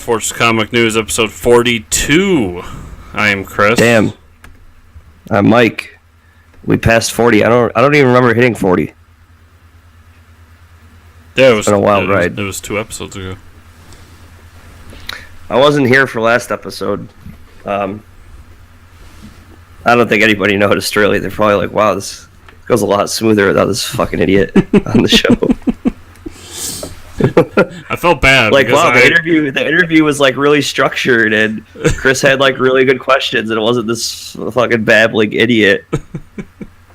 Fortress Comic News, episode 42. I am Chris. Damn. I'm Mike. We passed 40. I don't even remember hitting 40. Yeah, it was been a wild ride. It was 2 episodes ago. I wasn't here for last episode. I don't think anybody noticed really. They're probably like, wow, this goes a lot smoother without this fucking idiot on the show. I felt bad. Like, wow, the interview was like really structured, and Chris had like really good questions, and it wasn't this fucking babbling idiot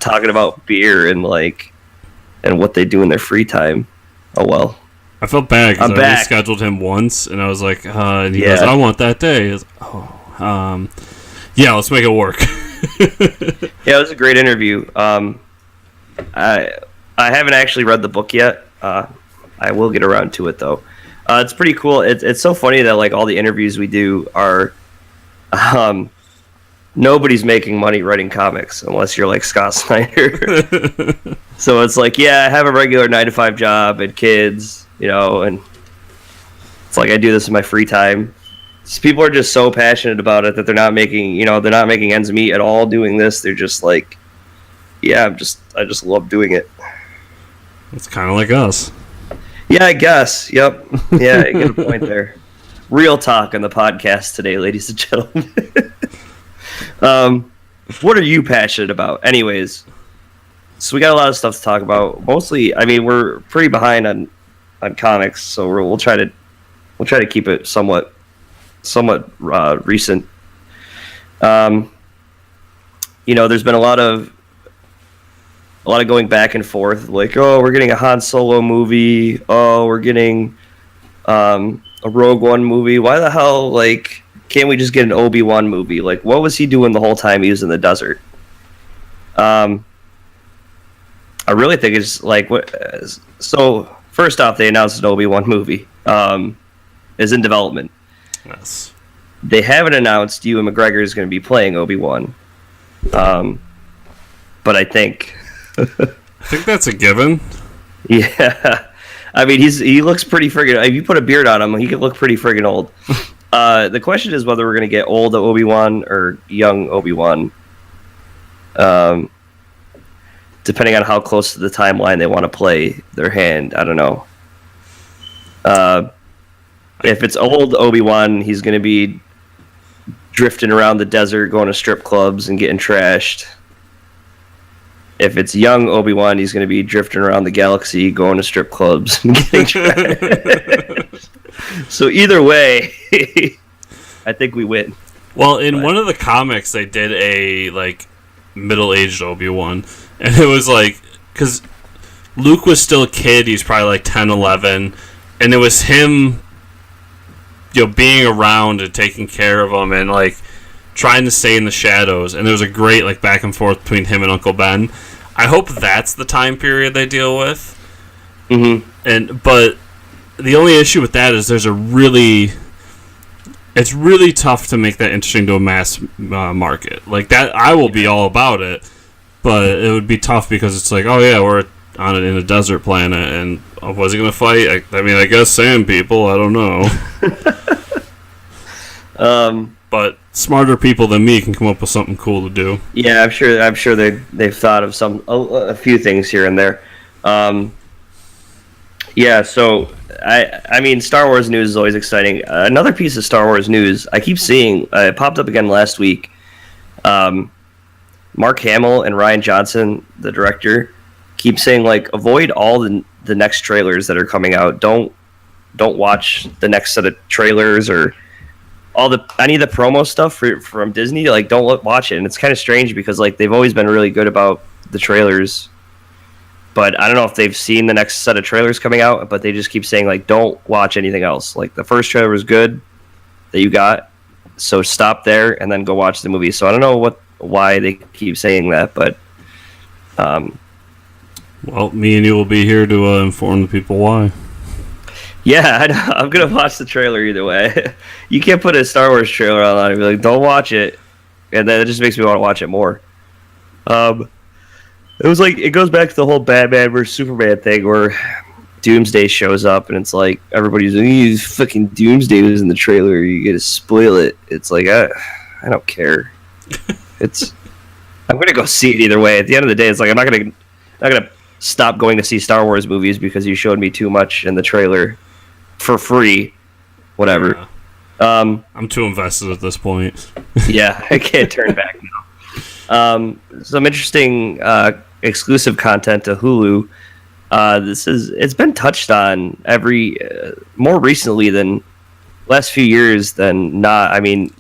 talking about beer and what they do in their free time. Oh well. I felt bad because I rescheduled him once, and I was like, and he goes, I want that day. Yeah, let's make it work. Yeah, it was a great interview. I haven't actually read the book yet. I will get around to it though. It's pretty cool. It's so funny that like all the interviews we do are, nobody's making money writing comics unless you're like Scott Snyder. So it's like, yeah, I have a regular 9-to-5 job and kids, and it's like I do this in my free time. So people are just so passionate about it that they're not making ends meet at all doing this. They're just like, yeah, I just love doing it. It's kind of like us. Yeah, I guess. Yep. Yeah, you get a point there. Real talk on the podcast today, ladies and gentlemen. What are you passionate about? Anyways, so we got a lot of stuff to talk about. Mostly, I mean, we're pretty behind on comics, so we'll try to keep it somewhat recent. There's been a lot of going back and forth, like, oh, we're getting a Han Solo movie, oh, we're getting a Rogue One movie. Why the hell, like, can't we just get an Obi-Wan movie? Like, what was he doing the whole time he was in the desert? I really think it's like, so first off, they announced an Obi-Wan movie is in development. Yes. They haven't announced Ewan McGregor is going to be playing Obi-Wan, but I think that's a given. Yeah, I mean he looks pretty friggin'. If you put a beard on him, he could look pretty friggin' old. The question is whether we're gonna get old Obi-Wan or young Obi-Wan, depending on how close to the timeline they want to play their hand. I don't know. If it's old Obi-Wan, he's gonna be drifting around the desert, going to strip clubs and getting trashed. If it's young Obi-Wan, he's going to be drifting around the galaxy, going to strip clubs and getting trashed. So either way, I think we win. Well, in one of the comics, they did a like middle-aged Obi-Wan, and it was like, because Luke was still a kid, he's probably like 10, 11, and it was him, being around and taking care of him and like trying to stay in the shadows, and there was a great like back and forth between him and Uncle Ben. I hope that's the time period they deal with. Mm-hmm. But the only issue with that is it's really tough to make that interesting to a mass market. Like that, I will be all about it, but it would be tough because it's like, oh yeah, we're in a desert planet, and was he gonna fight? I guess sand people. I don't know. But smarter people than me can come up with something cool to do. Yeah, I'm sure they've thought of a few things here and there. Yeah, so I mean, Star Wars news is always exciting. Another piece of Star Wars news I keep seeing, it popped up again last week. Mark Hamill and Rian Johnson, the director, keep saying like, avoid all the next trailers that are coming out. Don't watch the next set of trailers or any of the promo stuff from Disney. Like, don't watch it. And it's kind of strange because like they've always been really good about the trailers, but I don't know if they've seen the next set of trailers coming out, but they just keep saying like, don't watch anything else. Like the first trailer was good that you got, so stop there and then go watch the movie. So I don't know why they keep saying that, but well, me and you will be here to inform the people why. Yeah, I'm going to watch the trailer either way. You can't put a Star Wars trailer on and be like, don't watch it. And then it just makes me want to watch it more. It was like, it goes back to the whole Batman versus Superman thing where Doomsday shows up, and it's like everybody's like, fucking Doomsday was in the trailer. You get to spoil it. It's like I don't care. I'm gonna go see it either way. At the end of the day, it's like I'm not gonna stop going to see Star Wars movies because you showed me too much in the trailer for free. Whatever. Yeah. I'm too invested at this point. Yeah, I can't turn back now. Some interesting exclusive content to Hulu. It's been touched on more recently than last few years than not. I mean,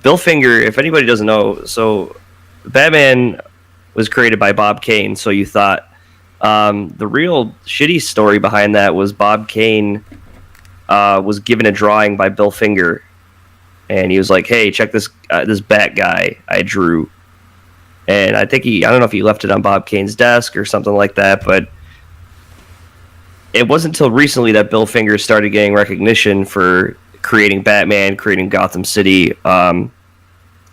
Bill Finger, if anybody doesn't know, so Batman was created by Bob Kane, so you thought. The real shitty story behind that was Bob Kane was given a drawing by Bill Finger, and he was like, "Hey, check this Bat guy I drew." And I don't know if he left it on Bob Kane's desk or something like that, but it wasn't until recently that Bill Finger started getting recognition for creating Batman, creating Gotham City, a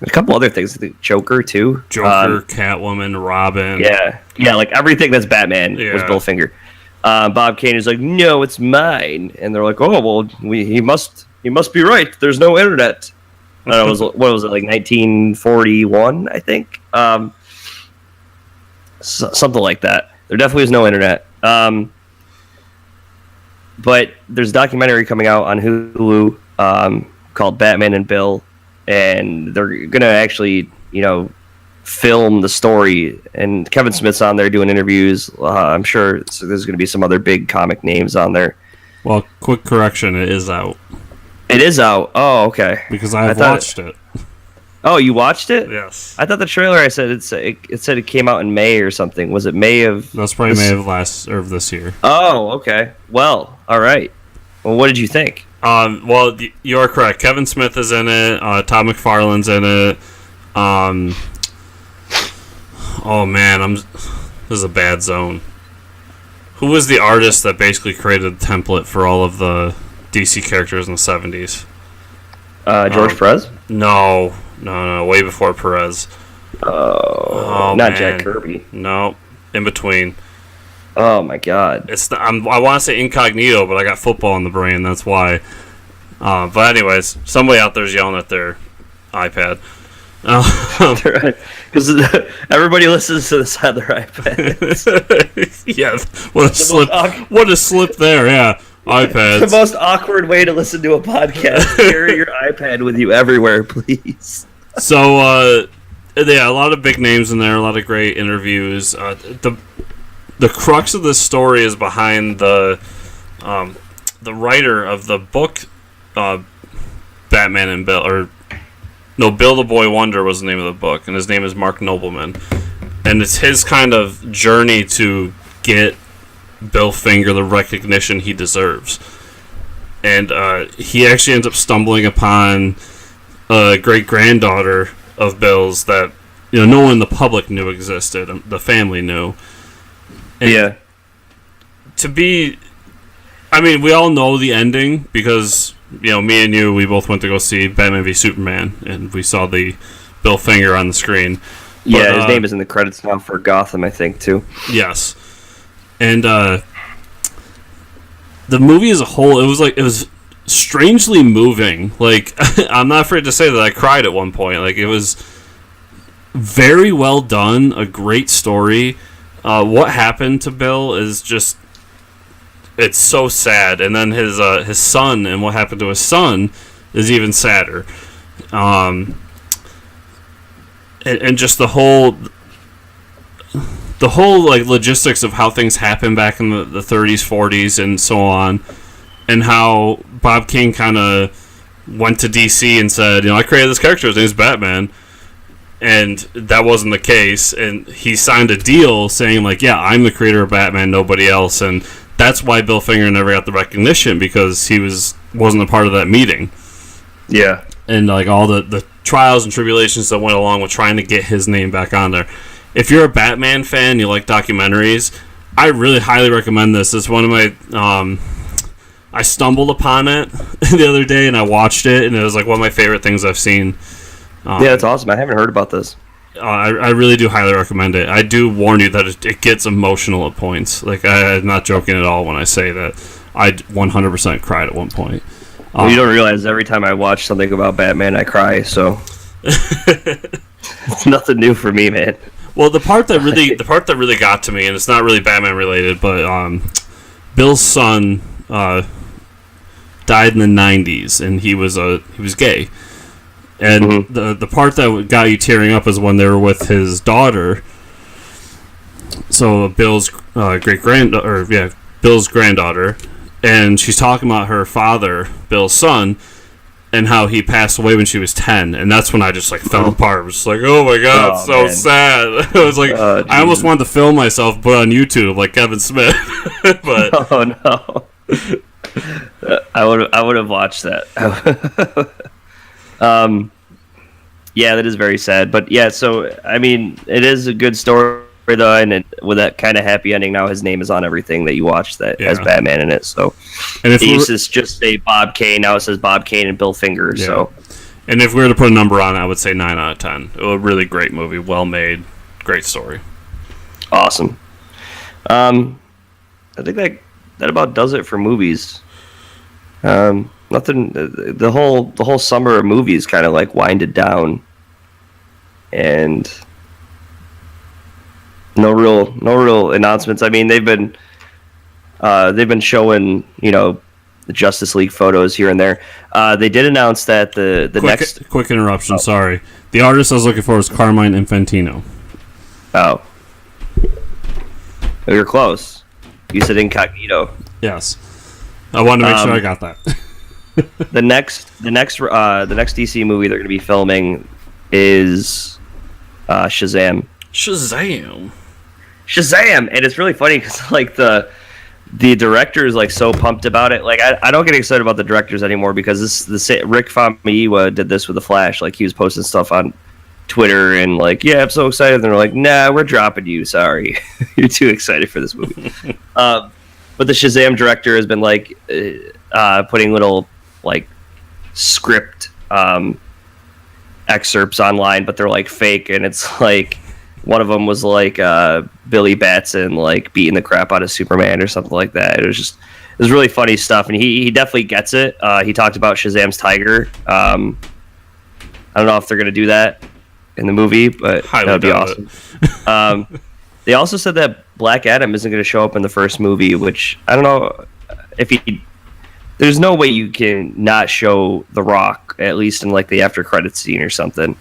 couple other things, the Joker too. Catwoman, Robin. Yeah, like everything that's Batman was Bill Finger. Bob Kane is like, "No, it's mine," and they're like, "Oh, well, he must be right. There's no internet." I don't know, what was it, like 1941, I think? Something like that. There definitely was no internet. But there's a documentary coming out on Hulu called Batman and Bill, and they're going to actually, film the story. And Kevin Smith's on there doing interviews. I'm sure there's going to be some other big comic names on there. Well, quick correction, it is out. It is out. Oh, okay. Because I've watched it. Oh, you watched it? Yes. I thought the trailer. I said it said it came out in May or something. Was it May of? That's probably May of this year. Oh, okay. Well, all right. Well, what did you think? Well, you are correct. Kevin Smith is in it. Todd McFarlane's in it. Oh man, this is a bad zone. Who was the artist that basically created the template for all of the DC characters in the 70s? George Perez? No, way before Perez. Oh, not man. Jack Kirby. No, in between. Oh my God! I want to say Incognito, but I got football in the brain. That's why. But anyways, somebody out there's yelling at their iPad. Because everybody listens to this on their iPads. Yeah, what a slip there. Yeah. iPads. The most awkward way to listen to a podcast. Carry your iPad with you everywhere, please. So, a lot of big names in there, a lot of great interviews. The crux of this story is behind the writer of the book, Batman and Bill, Bill the Boy Wonder was the name of the book, and his name is Mark Nobleman, and it's his kind of journey to get Bill Finger the recognition he deserves. And he actually ends up stumbling upon a great-granddaughter of Bill's that no one in the public knew existed. The family knew. And yeah. We all know the ending because, me and you, we both went to go see Batman v Superman, and we saw the Bill Finger on the screen. Yeah, his name is in the credits now for Gotham, I think, too. Yes. And the movie as a whole, it was strangely moving. Like, I'm not afraid to say that I cried at one point. Like, it was very well done, a great story. What happened to Bill is just, it's so sad. And then his son and what happened to his son is even sadder. And just the whole like logistics of how things happened back in the 30s, 40s, and so on, and how Bob Kane kind of went to DC and said, I created this character, his name's Batman, and that wasn't the case, and he signed a deal saying like, yeah, I'm the creator of Batman, nobody else, and that's why Bill Finger never got the recognition, because he wasn't a part of that meeting. Yeah. And like all the trials and tribulations that went along with trying to get his name back on there. If you're a Batman fan, you like documentaries, I really highly recommend this. It's one of my... I stumbled upon it the other day, and I watched it, and it was like one of my favorite things I've seen. Yeah, that's awesome. I haven't heard about this. I really do highly recommend it. I do warn you that it gets emotional at points. Like, I'm not joking at all when I say that I 100% cried at one point. Well, you don't realize every time I watch something about Batman, I cry. So it's nothing new for me, man. Well, the part that really got to me, and it's not really Batman related, but Bill's son died in the 90s, and he was gay. And the part that got you tearing up is when they were with his daughter. So Bill's Bill's granddaughter, and she's talking about her father, Bill's son, and how he passed away when she was 10, and that's when I just like fell apart. I was just like, oh my god, it's so sad. I was like, I almost wanted to film myself, put on YouTube like Kevin Smith. But oh no, I would have watched that. Yeah, that is very sad. But yeah, so I mean, it is a good story though, and with that kind of happy ending, now his name is on everything that you watch that has Batman in it. So, and if it used to just say Bob Kane, now it says Bob Kane and Bill Finger. Yeah. So, and if we were to put a number on it, I would say 9 out of 10. It was a really great movie, well made, great story. Awesome. I think that about does it for movies. Nothing. The whole summer of movies kind of like winded down, and no real announcements. I mean, they've been showing the Justice League photos here and there. They did announce that the next quick interruption. Sorry, the artist I was looking for was Carmine Infantino. Oh, you're close. You said Incognito. Yes, I wanted to make sure I got that. The next DC movie they're going to be filming is Shazam. Shazam! And it's really funny because like the director is like so pumped about it. Like I don't get excited about the directors anymore because Rick Famuyiwa did this with the Flash. Like he was posting stuff on Twitter and like, yeah, I'm so excited. And they're like, nah, we're dropping you. Sorry, you're too excited for this movie. But the Shazam director has been like putting little like script excerpts online, but they're like fake, and it's like one of them was like Billy Batson like beating the crap out of Superman or something like that. It was really funny stuff, and he definitely gets it. He talked about Shazam's tiger. I don't know if they're gonna do that in the movie, but that would be awesome. They also said that Black Adam isn't going to show up in the first movie, which I don't know if he. There's no way you can not show The Rock, at least in like the after credits scene or something.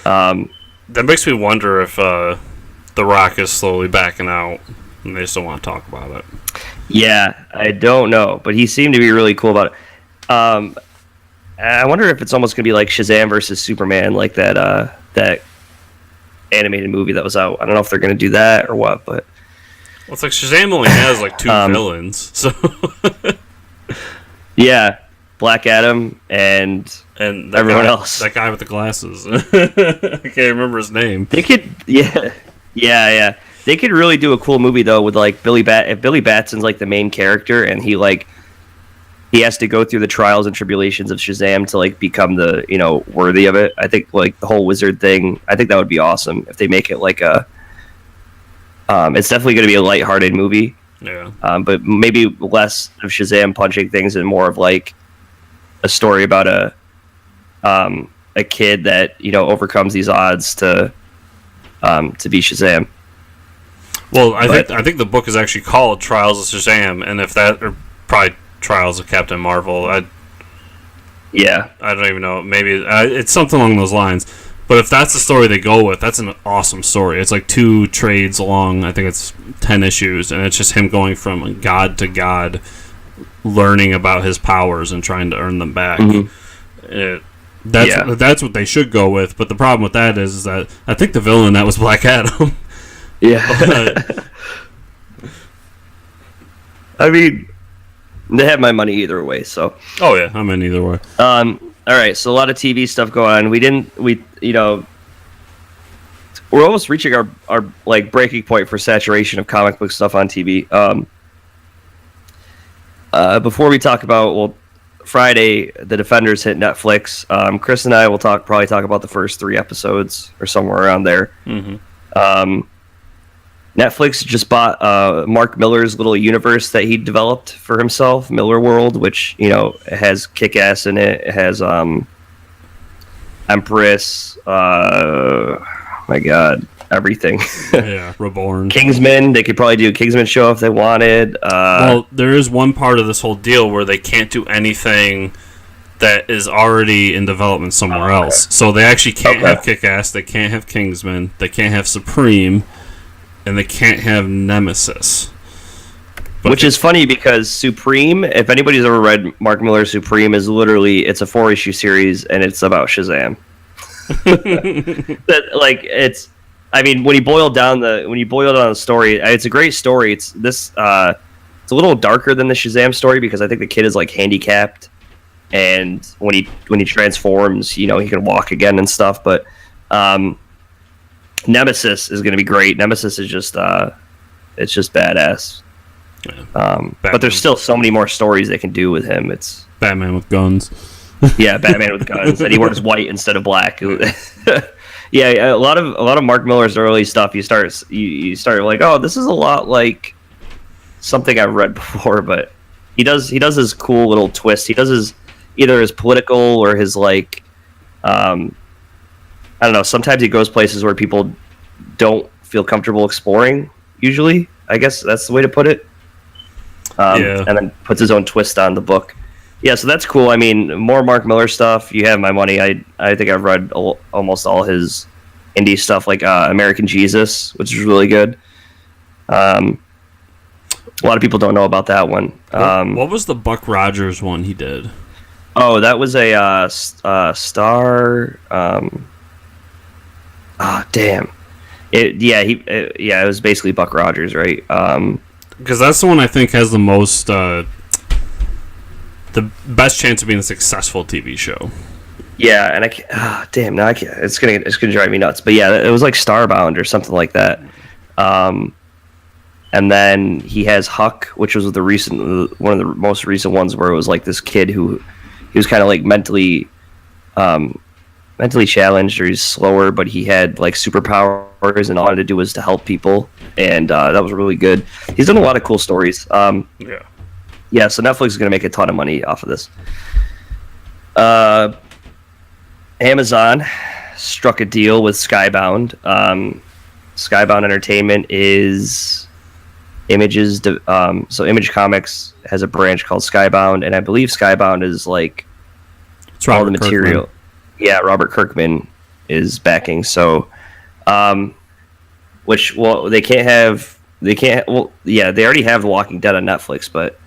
That makes me wonder if The Rock is slowly backing out and they still want to talk about it. Yeah, I don't know, but he seemed to be really cool about it. I wonder if it's almost going to be like Shazam versus Superman, like that animated movie that was out. I don't know if they're going to do that or what, but well, it's like Shazam only has like 2 villains, so yeah, Black Adam and everyone else. That guy with the glasses. I can't remember his name. They could, yeah. They could really do a cool movie though with like if Billy Batson's like the main character and he has to go through the trials and tribulations of Shazam to like become the worthy of it. I think like the whole wizard thing. I think that would be awesome if they make it like a. It's definitely going to be a lighthearted movie. Yeah. But maybe less of Shazam punching things and more of like a story about a kid that overcomes these odds to be Shazam. Well, I think the book is actually called Trials of Shazam, and if that or probably Trials of Captain Marvel, I don't even know. Maybe it's something along those lines. But if that's the story they go with, that's an awesome story. It's like 2 trades long. I think it's 10 issues, and it's just him going from god to god, learning about his powers and trying to earn them back. Mm-hmm. That's what they should go with. But the problem with that is that I think the villain that was Black Adam. Yeah. I mean, they have my money either way. So. Oh yeah, I'm in either way. All right, so a lot of TV stuff going on. We're almost reaching our like breaking point for saturation of comic book stuff on TV. Before we talk about Friday, The Defenders hit Netflix. Chris and I will probably talk about the first 3 episodes or somewhere around there. Mm-hmm. Netflix just bought Mark Miller's little universe that he developed for himself, Miller World, which, you know, has Kick-Ass in it. It has Empress. My God, everything. Yeah, Reborn. Kingsman. They could probably do a Kingsman show if they wanted. Well, there is one part of this whole deal where they can't do anything that is already in development somewhere else. So they actually can't have Kick-Ass. They can't have Kingsman. They can't have Supreme. And they can't have Nemesis. Which is funny because Supreme, if anybody's ever read Mark Miller's Supreme, is literally, it's a 4-issue series and it's about Shazam. It's, I mean, when you boil down the story, it's a great story. It's a little darker than the Shazam story because I think the kid is like handicapped, and when he transforms, you know, he can walk again and stuff. But Nemesis is going to be great. Nemesis is just it's just badass. Yeah. But there's still so many more stories they can do with him. It's Batman with guns. Yeah, Batman with guns, and he wears white instead of black. Yeah, a lot of Mark Miller's early stuff. You start like, oh, this is a lot like something I've read before, but he does his cool little twist. He does either his political or his like. I don't know. Sometimes he goes places where people don't feel comfortable exploring. Usually, I guess that's the way to put it. And then puts his own twist on the book. Yeah, so that's cool. I mean, more Mark Miller stuff. You have my money. I think I've read almost all his indie stuff, like American Jesus, which is really good. A lot of people don't know about that one. What was the Buck Rogers one he did? Oh, that was a Star. Damn. It was basically Buck Rogers, right? Because that's the one I think has the most, the best chance of being a successful TV show. Yeah, and I can't. Now I can't. It's gonna drive me nuts. But yeah, it was like Starbound or something like that. And then he has Huck, which was one of the most recent ones where it was like this kid who he was kind of like mentally challenged, or he's slower, but he had like superpowers, and all he had to do was to help people, and that was really good. He's done a lot of cool stories. Yeah, so Netflix is going to make a ton of money off of this. Amazon struck a deal with Skybound. Skybound Entertainment is Image's. So Image Comics has a branch called Skybound, and I believe Skybound is like all the material. Kirkman. Yeah, Robert Kirkman is backing. So, they already have The Walking Dead on Netflix, but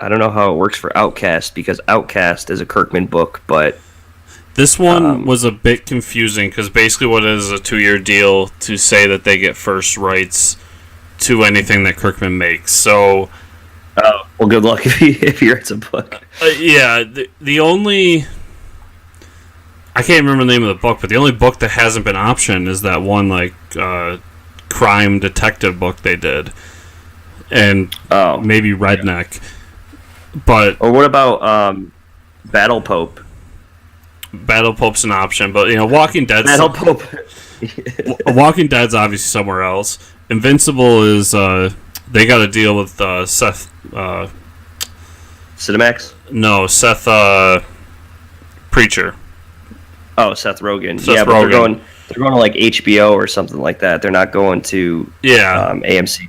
I don't know how it works for Outcast, because Outcast is a Kirkman book, but this one was a bit confusing because basically what it is a 2-year deal to say that they get first rights to anything that Kirkman makes. So, well, good luck if he writes a book. The only, I can't remember the name of the book, but the only book that hasn't been optioned is that one like crime detective book they did, and maybe Redneck. Or what about Battle Pope? Battle Pope's an option, but Walking Dead. Battle Pope. Walking Dead's obviously somewhere else. Invincible is they got a deal with Seth. Cinemax? No, Seth Preacher. Oh, Seth Rogen. Rogen. They're going to like HBO or something like that. They're not going to AMC.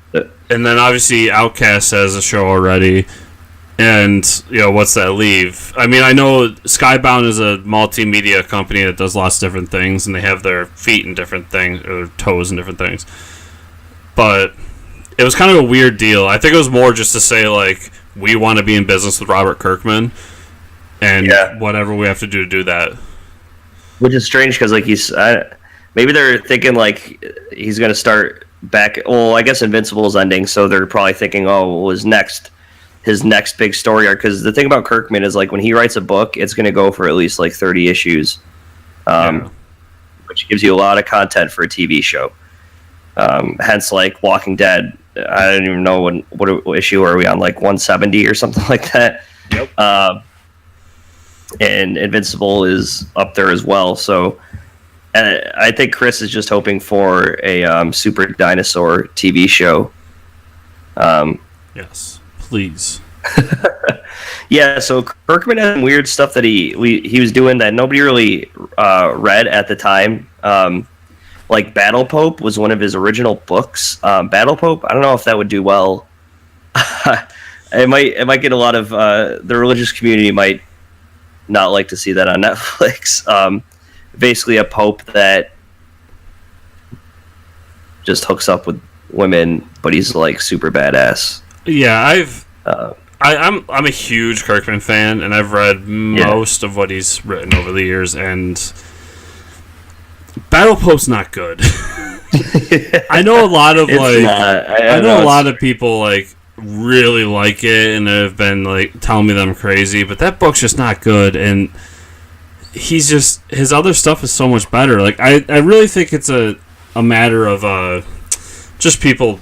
And then obviously Outcast has a show already. And, what's that leave? I mean, I know Skybound is a multimedia company that does lots of different things, and they have their feet in different things, or their toes in different things. But it was kind of a weird deal. I think it was more just to say, like, we want to be in business with Robert Kirkman, and whatever we have to do that. Which is strange, because, like, maybe they're thinking, like, he's going to start back. Well, I guess Invincible is ending, so they're probably thinking, his next big story arc. Because the thing about Kirkman is, like, when he writes a book, it's going to go for at least like 30 issues, which gives you a lot of content for a TV show. Hence, like, Walking Dead I don't even know what issue are we on, like 170 or something like that. Yep. And Invincible is up there as well. So I think Chris is just hoping for a Super Dinosaur TV show. Yes, please. Yeah, so Kirkman had some weird stuff that he was doing that nobody really read at the time. Like Battle Pope was one of his original books. Battle Pope, I don't know if that would do well. It might get a lot of the religious community might not like to see that on Netflix. Basically, a pope that just hooks up with women, but he's like super badass. Yeah, I'm a huge Kirkman fan, and I've read most of what he's written over the years, and Battle Pope's not good. I know a lot of I know a lot of people like really like it, and have been like telling me that I'm crazy, but that book's just not good, and his other stuff is so much better. Like I really think it's a matter of just people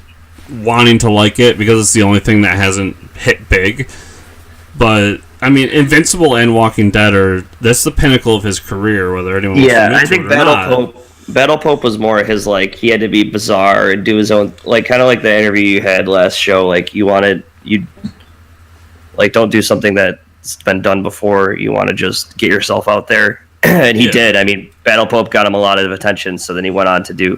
wanting to like it because it's the only thing that hasn't hit big. But I mean, Invincible and Walking Dead that's the pinnacle of his career, whether anyone wants to admit I think Battle Pope was more his, like, he had to be bizarre and do his own, like, kind of like the interview you had last show, like you don't do something that's been done before, you want to just get yourself out there. And he did. I mean, Battle Pope got him a lot of attention, so then he went on to do,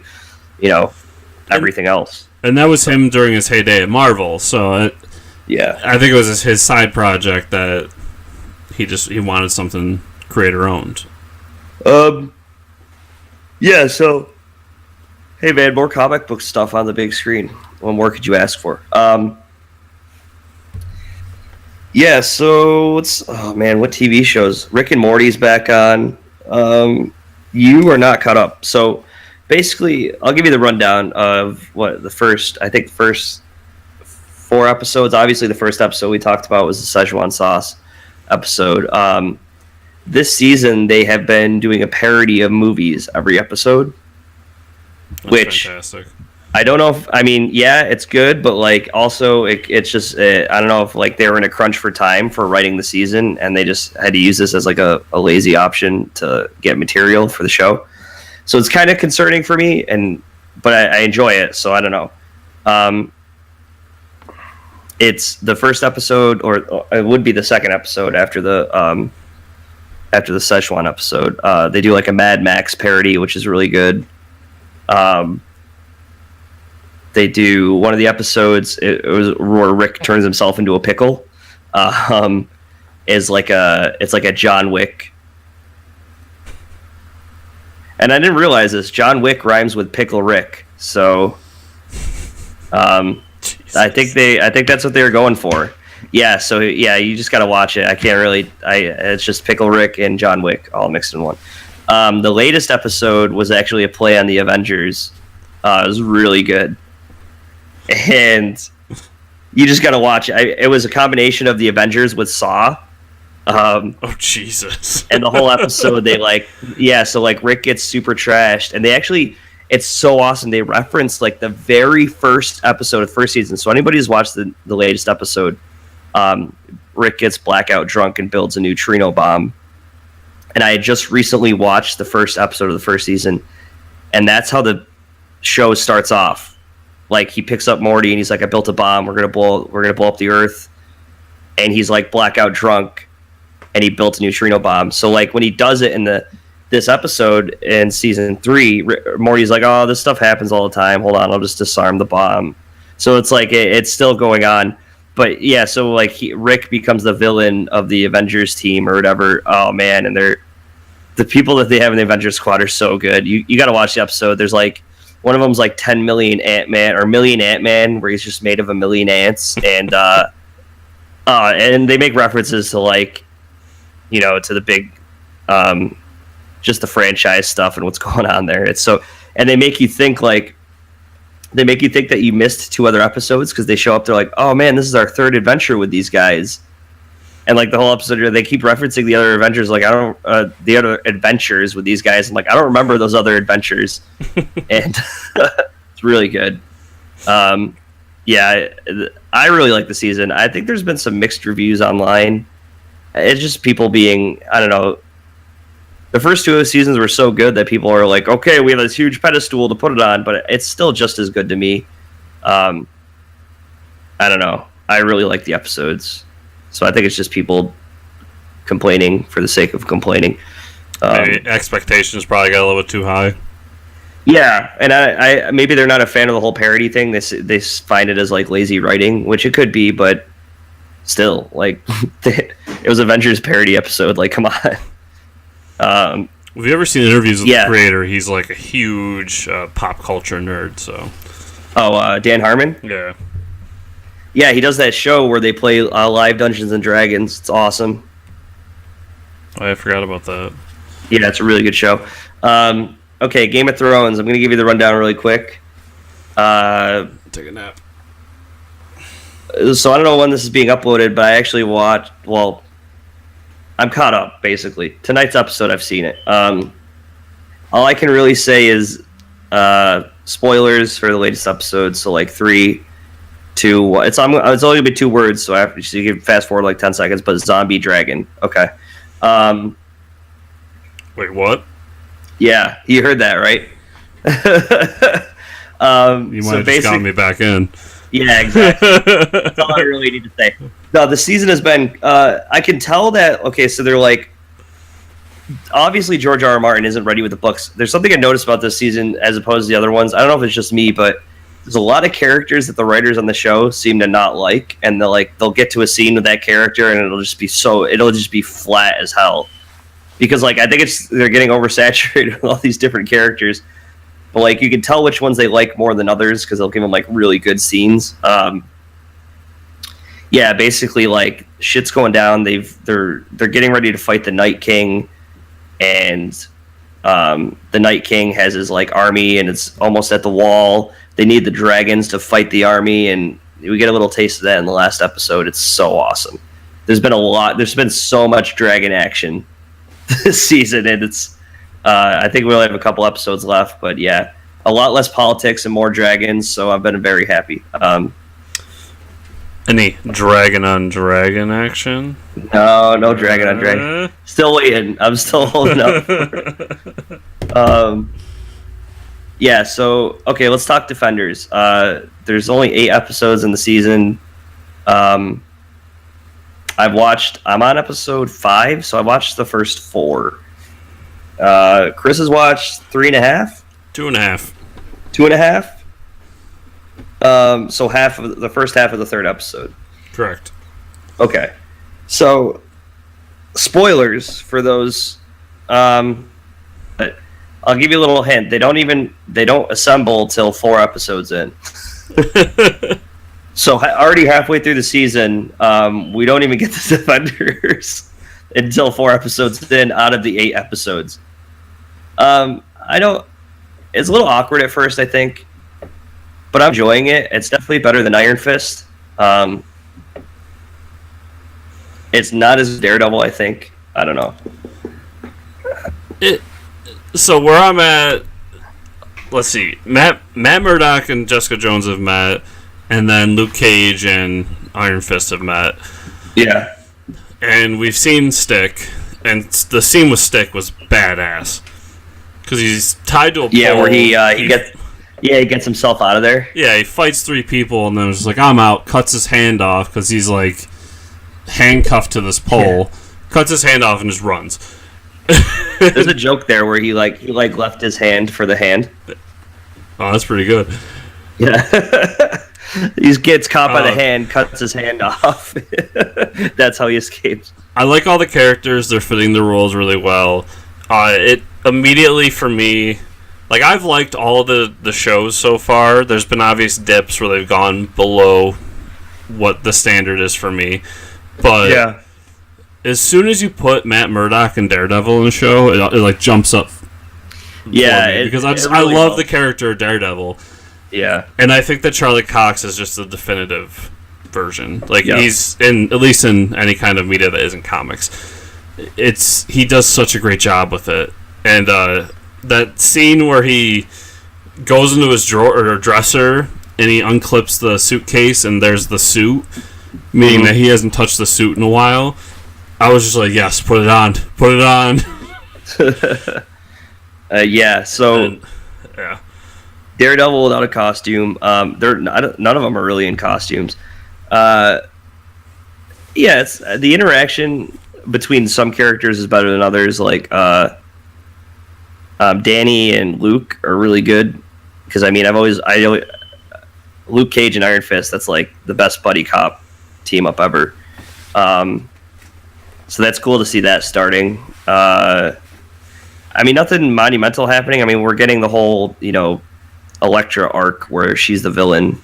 everything else. And that was him during his heyday at Marvel, so I think it was his side project that he wanted something creator owned. Yeah, so hey man, more comic book stuff on the big screen. What more could you ask for? Yeah, so what TV shows? Rick and Morty's back on. You are not caught up. So basically, I'll give you the rundown of the first 4 episodes. Obviously, the first episode we talked about was the Szechuan sauce episode. This season, they have been doing a parody of movies every episode. That's which fantastic. I don't know if, it's good, but like also it's just, I don't know if like they were in a crunch for time for writing the season and they just had to use this as like a lazy option to get material for the show. So it's kind of concerning for me, but I enjoy it, so I don't know. It's the first episode, or it would be the second episode after the Szechuan episode. They do like a Mad Max parody, which is really good. They do one of the episodes. It was where Rick turns himself into a pickle. It's like a John Wick. And I didn't realize this. John Wick rhymes with Pickle Rick. So, I think that's what they were going for. Yeah. So yeah, you just gotta watch it. I can't really. It's just Pickle Rick and John Wick all mixed in one. The latest episode was actually a play on the Avengers. It was really good, and you just gotta watch it. It was a combination of the Avengers with Saw. Oh Jesus! And the whole episode, so like Rick gets super trashed, and it's so awesome. They reference like the very first episode of the first season. So anybody who's watched the latest episode, Rick gets blackout drunk and builds a neutrino bomb. And I had just recently watched the first episode of the first season, and that's how the show starts off. Like he picks up Morty and he's like, "I built a bomb. We're gonna blow up the Earth," and he's like blackout drunk. And he built a neutrino bomb. So like when he does it in this episode in season 3, Morty's like, "Oh, this stuff happens all the time. Hold on, I'll just disarm the bomb." So it's like it's still going on. But yeah, so like Rick becomes the villain of the Avengers team or whatever. Oh man, and the people that they have in the Avengers squad are so good. You got to watch the episode. There's like one of them's like 10 million Ant-Man or million Ant-Man, where he's just made of a million ants, and they make references to like, to the big, just the franchise stuff and what's going on there. It's so, and they make you think that you missed 2 other episodes because they show up. They're like, "Oh man, this is our 3rd adventure with these guys," and like the whole episode, they keep referencing the other Avengers. Like the other adventures with these guys. I'm like, I don't remember those other adventures, and it's really good. yeah, I really like the season. I think there's been some mixed reviews online. It's just people being, I don't know. The first two seasons were so good that people are like, okay, we have this huge pedestal to put it on, but it's still just as good to me. I don't know. I really like the episodes. So I think it's just people complaining for the sake of complaining. Maybe expectations probably got a little bit too high. Yeah, and I maybe they're not a fan of the whole parody thing. They find it as like lazy writing, which it could be, but still, like it was Avengers parody episode. Like, come on. Have you ever seen interviews with Yeah. the creator? He's like a huge pop culture nerd. So Dan Harmon. yeah, Yeah, he does that show where they play live Dungeons and Dragons. It's awesome. I forgot about that. Yeah, it's a really good show. Okay, Game of Thrones. I'm going to give you the rundown really quick. Take a nap. So I don't know when this is being uploaded, but I actually watched. Well, I'm caught up basically. Tonight's episode, I've seen it. All I can really say is spoilers for the latest episode. So like 3, 2, 1. It's only gonna be 2 words, so you can fast forward like 10 seconds. But zombie dragon. Okay. Wait, what? Yeah, you heard that right. You might have just got me back in. Yeah, exactly. That's all I really need to say. No, the season has been. I can tell that. Okay, so they're like. Obviously, George R. R. Martin isn't ready with the books. There's something I noticed about this season as opposed to the other ones. I don't know if it's just me, but there's a lot of characters that the writers on the show seem to not like, and they'll get to a scene with that character, and it'll just be flat as hell. Because like I think they're getting oversaturated with all these different characters. But like you can tell which ones they like more than others because they'll give them like really good scenes. Yeah, basically like shit's going down. They're getting ready to fight the Night King, and the Night King has his like army, and it's almost at the wall. They need the dragons to fight the army, and we get a little taste of that in the last episode. It's so awesome. There's been so much dragon action this season, and it's. I think we only have a couple episodes left, but yeah, a lot less politics and more dragons. So I've been very happy. Any dragon on dragon action? No dragon on dragon. Still waiting. I'm still holding up. Yeah. So okay, let's talk Defenders. There's only 8 episodes in the season. I'm on episode 5, so I watched the first 4. Chris has watched 3.5? 2.5. 2.5? So the first half of the 3rd episode. Correct. Okay. So, spoilers for those. I'll give you a little hint. They don't assemble till 4 episodes in. So already halfway through the season, we don't even get the Defenders until 4 episodes in out of the 8 episodes. It's a little awkward at first, I think, but I'm enjoying it. It's definitely better than Iron Fist. It's not as Daredevil, I think. I don't know. So where I'm at, let's see. Matt Murdock and Jessica Jones have met, and then Luke Cage and Iron Fist have met. Yeah. And we've seen Stick, and the scene with Stick was badass. Because he's tied to a pole. Yeah, where he gets himself out of there. Yeah, he fights 3 people, and then it's like, I'm out, cuts his hand off, because he's, like, handcuffed to this pole, cuts his hand off, and just runs. There's a joke there where he left his hand for the hand. Oh, that's pretty good. Yeah. He gets caught by the hand, cuts his hand off. That's how he escapes. I like all the characters. They're fitting the roles really well. It immediately, for me, like, I've liked all the shows so far. There's been obvious dips where they've gone below what the standard is for me. But yeah. As soon as you put Matt Murdock and Daredevil in a show, it like jumps up. Yeah, because I love the character of Daredevil. Yeah, and I think that Charlie Cox is just the definitive version. Like he's at least in any kind of media that isn't comics. He does such a great job with it, and that scene where he goes into his drawer or dresser and he unclips the suitcase, and there's the suit, meaning that he hasn't touched the suit in a while. I was just like, yes, put it on. Yeah, so And, yeah. Daredevil without a costume. None of them are really in costumes. Yeah, it's the interaction between some characters is better than others. Like Danny and Luke are really good because I always Luke Cage and Iron Fist. That's like the best buddy cop team up ever. So that's cool to see that starting. Nothing monumental happening. We're getting the whole, Elektra arc where she's the villain.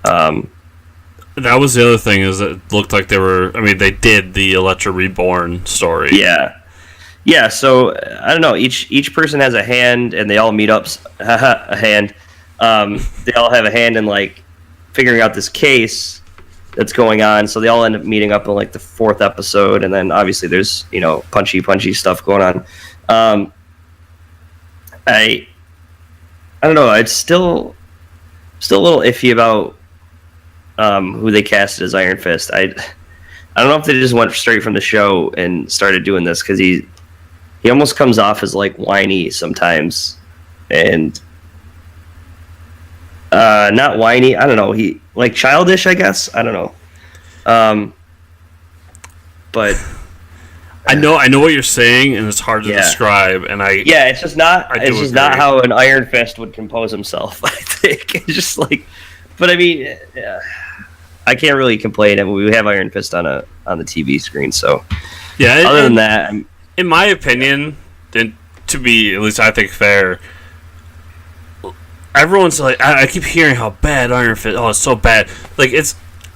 That was the other thing, is it looked like they did the Elektra Reborn story. Yeah, so, I don't know, each person has a hand, and they all meet up, a hand. They all have a hand in, like, figuring out this case that's going on, so they all end up meeting up in, like, the 4th episode, and then, obviously, there's, punchy stuff going on. I don't know. It's still a little iffy about who they casted as Iron Fist. I don't know if they just went straight from the show and started doing this because he almost comes off as like whiny sometimes, and not whiny. I don't know. He like childish, I guess. I don't know. But I know what you're saying, and it's hard to describe. And it's just not. It's just not how an Iron Fist would compose himself. I think it's just like, but I can't really complain. We have Iron Fist on the TV screen, so yeah. Other than that, in my opinion, and to be at least I think fair, everyone's like, I keep hearing how bad Iron Fist. Oh, it's so bad. Like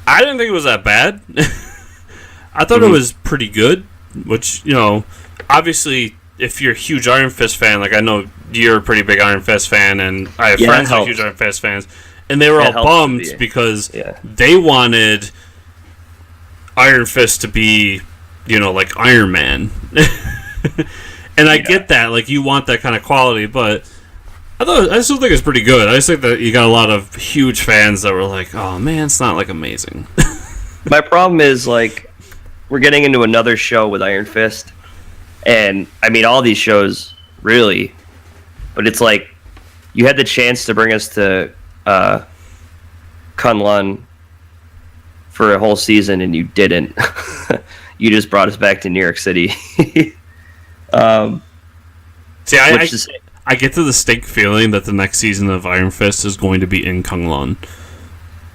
I didn't think it was that bad. I thought it was pretty good. Which, obviously, if you're a huge Iron Fist fan, like I know you're a pretty big Iron Fist fan, and I have friends who are huge Iron Fist fans, and they were all bummed because they wanted Iron Fist to be, like Iron Man. And I get that, like you want that kind of quality, but I still think it's pretty good. I just think that you got a lot of huge fans that were like, oh man, it's not like amazing. My problem is like, we're getting into another show with Iron Fist, and all these shows really, but it's like you had the chance to bring us to Kunlun for a whole season, and you didn't. You just brought us back to New York City. See, I get the distinct feeling that the next season of Iron Fist is going to be in Kunlun.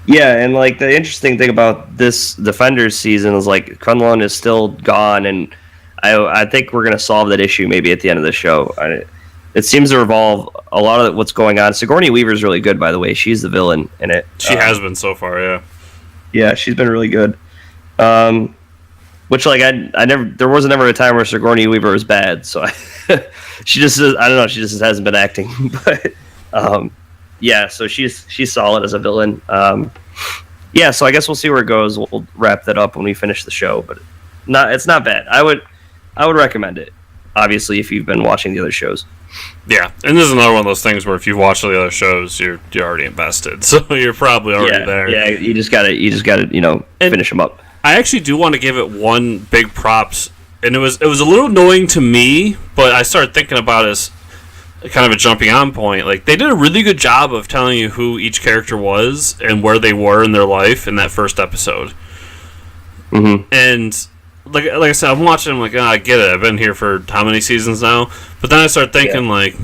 Yeah, and like the interesting thing about this Defenders season is like Kunlun is still gone, and I think we're gonna solve that issue maybe at the end of the show. It seems to revolve a lot of what's going on. Sigourney Weaver's really good, by the way. She's the villain in it. She has been so far, yeah. Yeah, she's been really good. Which like there was never a time where Sigourney Weaver was bad. So she just I don't know. She just hasn't been acting, but. Yeah, so she's solid as a villain. Yeah, so I guess we'll see where it goes. We'll wrap that up when we finish the show, but it's not bad. I would recommend it. Obviously, if you've been watching the other shows. Yeah, and this is another one of those things where if you've watched the other shows, you're already invested, so you're probably already there. Yeah, you just gotta finish them up. I actually do want to give it one big props, and it was a little annoying to me, but I started thinking about it as kind of a jumping on point. Like they did a really good job of telling you who each character was and where they were in their life in that first episode. Mm-hmm. And like I said, I'm watching. I'm like, I get it. I've been here for how many seasons now? But then I start thinking like,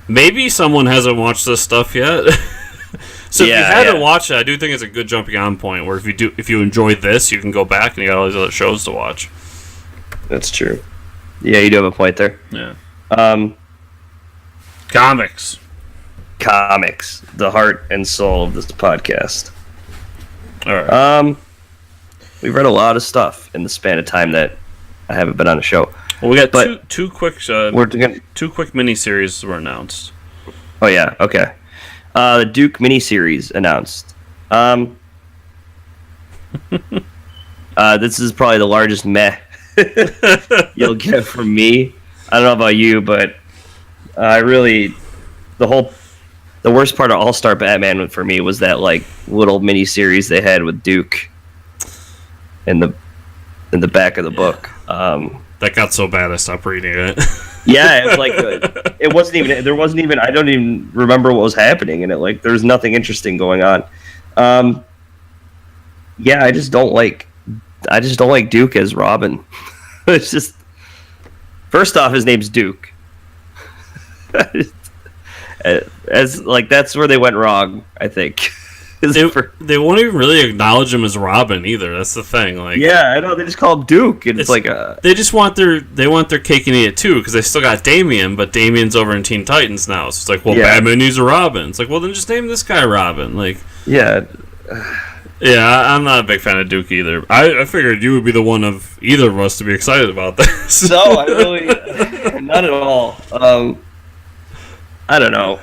maybe someone hasn't watched this stuff yet. So if you haven't watched it, I do think it's a good jumping on point. Where if you enjoy this, you can go back and you got all these other shows to watch. That's true. Yeah, you do have a point there. Yeah. Comics, the heart and soul of this podcast. All right. We've read a lot of stuff in the span of time that I haven't been on a show. Well, we got two quick miniseries were announced. Oh yeah, okay. The Duke miniseries announced. This is probably the largest meh you'll get from me. I don't know about you, but the the worst part of All Star Batman for me was that like little mini series they had with Duke in the back of the book. That got so bad I stopped reading it. Yeah, it was like it wasn't even. There wasn't even. I don't even remember what was happening in it. Like there's nothing interesting going on. Yeah, I just don't like Duke as Robin. It's just first off, his name's Duke. As like that's where they went wrong, I think. They won't even really acknowledge him as Robin either. That's the thing. Like, yeah, I know they just call him Duke, and it's like they just want their cake and eat it too, because they still got Damian, but Damian's over in Teen Titans now. So it's like, well, yeah. Batman needs a Robin. It's like, well, then just name this guy Robin. Like, yeah, yeah, I'm not a big fan of Duke either. I figured you would be the one of either of us to be excited about this. No, I really not at all. I don't know.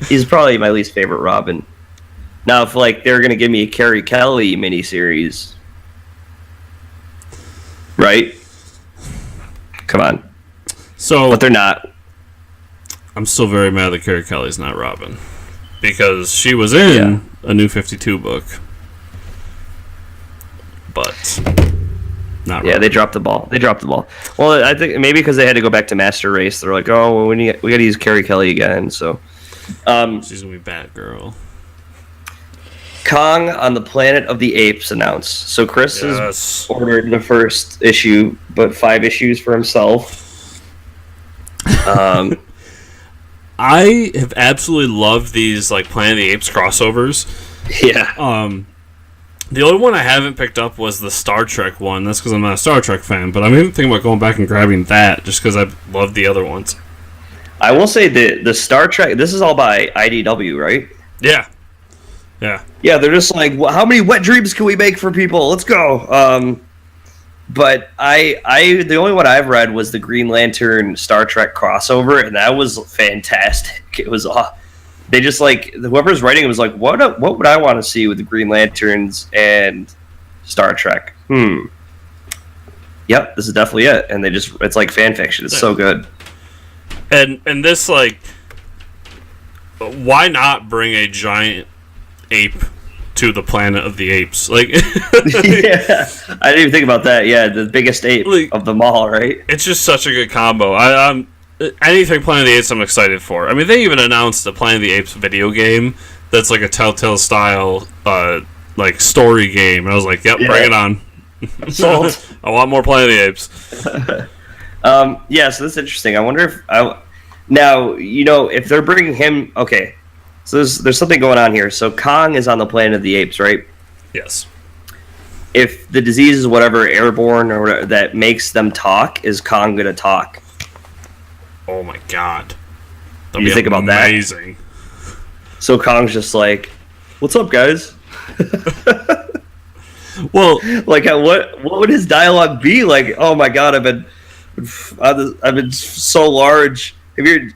He's probably my least favorite Robin. Now, if like they're gonna give me a Carrie Kelly miniseries, right? Come on. So, but they're not. I'm still very mad that Carrie Kelly's not Robin because she was in a New 52 book, but not. Robin. Yeah, they dropped the ball. Well, I think maybe because they had to go back to Master Race, they're like, oh, well, we got to use Carrie Kelly again, so. She's gonna be Batgirl. Kong on the Planet of the Apes announced. So Chris has ordered the first issue, but 5 issues for himself. I have absolutely loved these like Planet of the Apes crossovers. Yeah. The only one I haven't picked up was the Star Trek one. That's because I'm not a Star Trek fan, but I'm even thinking about going back and grabbing that just because I love the other ones. I will say the Star Trek. This is all by IDW, right? Yeah. Yeah, they're just like, well, how many wet dreams can we make for people? Let's go. But I the only one I've read was the Green Lantern Star Trek crossover, and that was fantastic. It was they just like whoever's writing it was like, what would I want to see with the Green Lanterns and Star Trek? Yep, this is definitely it. And it's like fan fiction. It's so good. And this, like, why not bring a giant ape to the Planet of the Apes? Like, yeah, I didn't even think about that. Yeah, the biggest ape of them all, right? It's just such a good combo. Anything Planet of the Apes, I'm excited for. I mean, they even announced the Planet of the Apes video game that's like a Telltale style, like story game. And I was like, yep, bring it on. Sold. I want more Planet of the Apes. Yeah, so that's interesting. I wonder if now, if they're bringing him. Okay, so there's something going on here. So Kong is on the Planet of the Apes, right? Yes. If the disease is whatever airborne or whatever that makes them talk, is Kong gonna talk? Oh my god! You think about that? Amazing. So Kong's just like, "What's up, guys?" Well, like, what would his dialogue be? Like, oh my god, I've been so large. If you're,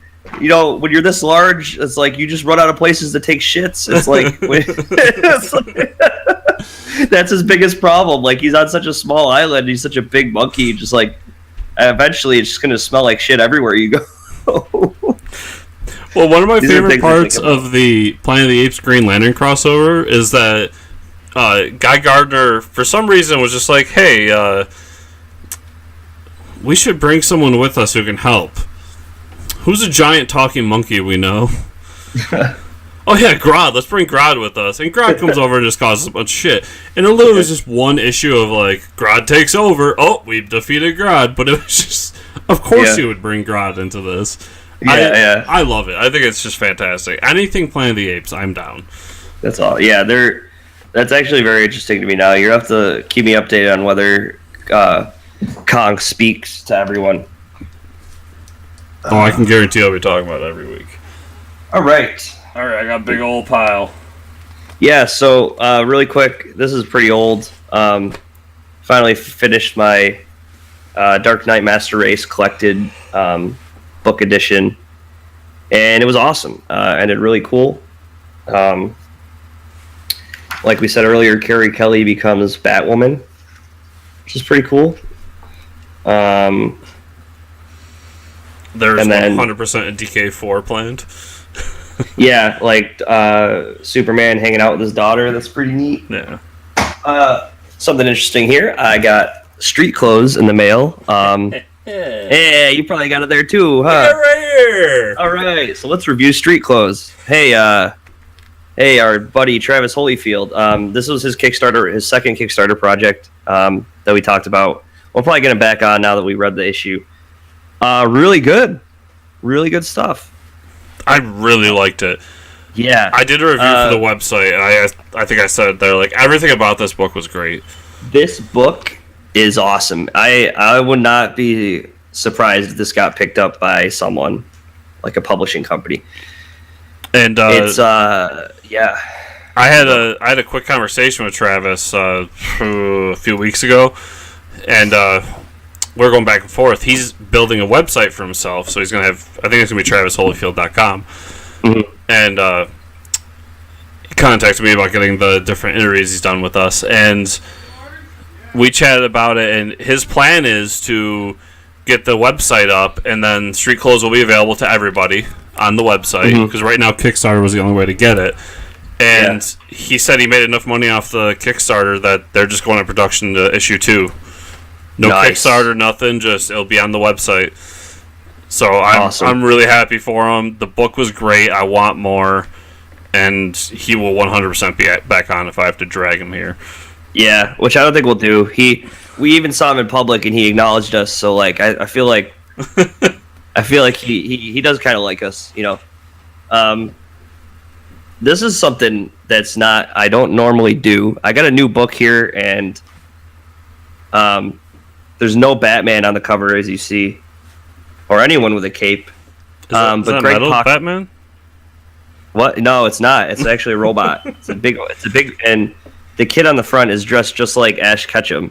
when you're this large, it's like you just run out of places to take shits. It's like, that's his biggest problem. Like, he's on such a small island. He's such a big monkey. Just like, eventually, it's just gonna smell like shit everywhere you go. Well, one of my favorite parts of the Planet of the Apes Green Lantern crossover is that Guy Gardner, for some reason, was just like, hey, we should bring someone with us who can help. Who's a giant talking monkey we know? Oh yeah, Grodd. Let's bring Grodd with us. And Grodd comes over and just causes a bunch of shit. And it literally was just one issue of like, Grodd takes over. Oh, we've defeated Grodd. But it was just, of course you would bring Grodd into this. I love it. I think it's just fantastic. Anything Planet of the Apes, I'm down. That's all. Yeah, that's actually very interesting to me now. You have to keep me updated on whether Kong speaks to everyone. Oh, I can guarantee I'll be talking about it every week. All right, I got a big old pile. Yeah, so really quick, this is pretty old. Finally finished my Dark Knight Master Race collected book edition, and it was awesome. Ended really cool. Like we said earlier, Carrie Kelly becomes Batwoman, which is pretty cool. There's And then- 100% a DK4 planned. Yeah, like Superman hanging out with his daughter. That's pretty neat. Yeah. Something interesting here. I got street clothes in the mail. Yeah, you probably got it there too, huh? right here. All right, so let's review street clothes. Hey, our buddy Travis Holyfield. This was his Kickstarter, his second Kickstarter project that we talked about. We'll probably get him back on now that we read the issue. Really good stuff. I really liked it. Yeah, I did a review for the website, and I think I said it there, like, everything about this book was great. this book is awesome. I would not be surprised if this got picked up by someone like a publishing company. And It's yeah. I had a quick conversation with Travis a few weeks ago, and we're going back and forth. He's building a website for himself, so he's gonna have, I think it's gonna be TravisHolyfield.com. Mm-hmm. And he contacted me about getting the different interviews he's done with us, and we chatted about it. And his plan is to get the website up, and then street clothes will be available to everybody on the website, because right now Kickstarter was the only way to get it. And he said he made enough money off the Kickstarter that they're just going to production to issue 2. No Nice. Kickstarter, nothing. Just it'll be on the website. So Awesome. I'm really happy for him. The book was great. I want more, and he will 100% be back on if I have to drag him here. Yeah, which I don't think we'll do. We even saw him in public and he acknowledged us. So like, I feel like he does kind of like us, you know. This is something that's not I don't normally do. I got a new book here, and there's no Batman on the cover, as you see, or anyone with a cape. Is that Greg metal Batman? What? No, it's not. It's actually a robot. It's a big, and the kid on the front is dressed just like Ash Ketchum.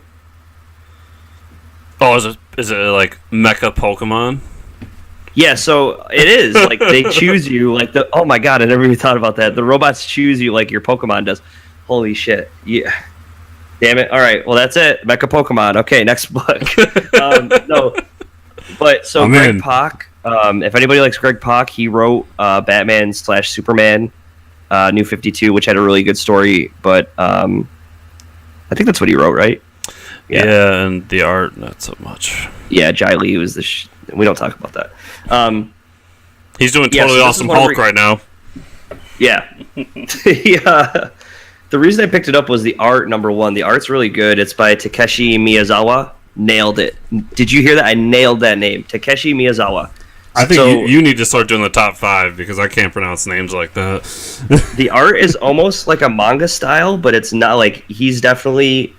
Oh, is it like Mecha Pokemon? Yeah, so it is like they choose you like the. Oh my god, I never even thought about that. The robots choose you like your Pokemon does. Holy shit! Yeah, damn it. All right, well that's it. Mecha Pokemon. Okay, next book. No, but so Greg Pak. If anybody likes Greg Pak, he wrote Batman/Superman, New 52, which had a really good story. But I think that's what he wrote, right? Yeah, and the art not so much. Yeah, Jai Lee was the. We don't talk about that. He's doing Totally Awesome Hulk right now. Yeah. The reason I picked it up was the art, number one. The art's really good. It's by Takeshi Miyazawa. Nailed it. Did you hear that? I nailed that name. Takeshi Miyazawa. I think you need to start doing the top 5 because I can't pronounce names like that. The art is almost like a manga style, but it's not like he's definitely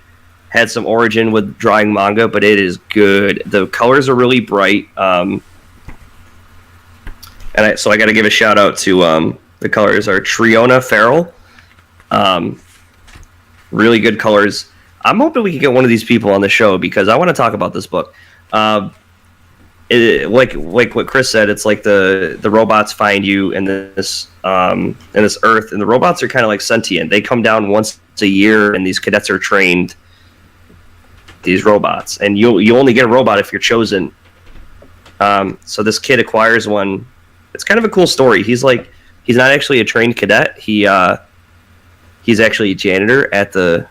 had some origin with drawing manga, but it is good. The colors are really bright. So I got to give a shout out to the colors are Triona Farrell. Really good colors. I'm hoping we can get one of these people on the show because I want to talk about this book. Like what Chris said, it's like the robots find you in this Earth, and the robots are kind of like sentient. They come down once a year, and these cadets are trained. These robots, and you only get a robot if you're chosen. So this kid acquires one. It's kind of a cool story. He's not actually a trained cadet. He's actually a janitor at the.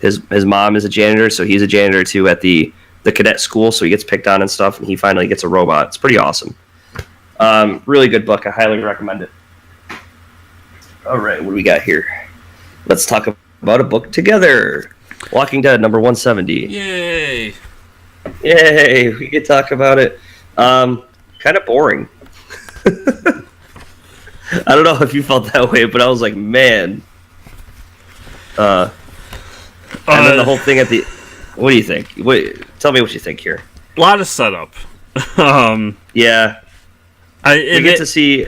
His mom is a janitor, so he's a janitor too at the cadet school. So he gets picked on and stuff, and he finally gets a robot. It's pretty awesome. Really good book. I highly recommend it. All right, what do we got here? Let's talk about a book together. Walking Dead, number 170. Yay! Yay! We could talk about it. Kind of boring. I don't know if you felt that way, but I was like, man. And then the whole thing at the. What do you think? Tell me what you think here. A lot of setup. Yeah. We get to see.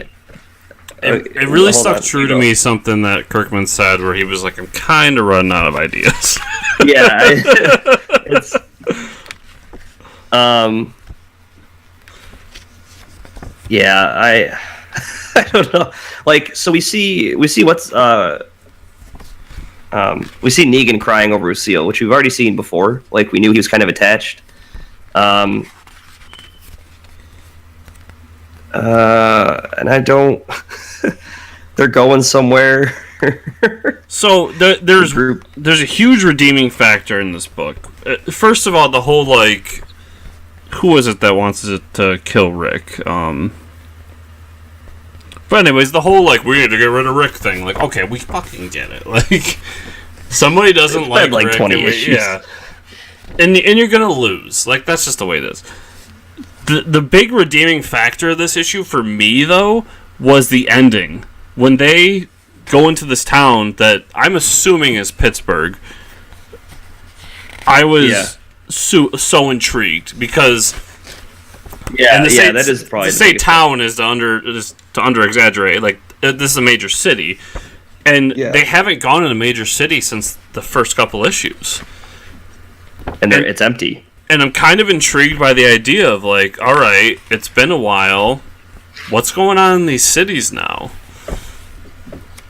It really stuck true to me something that Kirkman said, where he was like, "I'm kind of running out of ideas." Yeah. It's. Yeah, I don't know. Like, so we see what's we see Negan crying over Lucille, which we've already seen before. Like, we knew he was kind of attached. And I don't. They're going somewhere. So there's a huge redeeming factor in this book. First of all, the whole like, who is it that wants to kill Rick? But anyways, the whole like, we need to get rid of Rick thing. Like, okay, we fucking get it. Like, somebody doesn't like like Rick, 20 issues. yeah, and you're gonna lose. Like, that's just the way it is. The big redeeming factor of this issue for me though was the ending when they go into this town that I'm assuming is Pittsburgh. I was so intrigued because that is probably to say town is to under exaggerate. Like, this is a major city, and they haven't gone in a major city since the first couple issues, and it's empty. And I'm kind of intrigued by the idea of like, all right, it's been a while. What's going on in these cities now?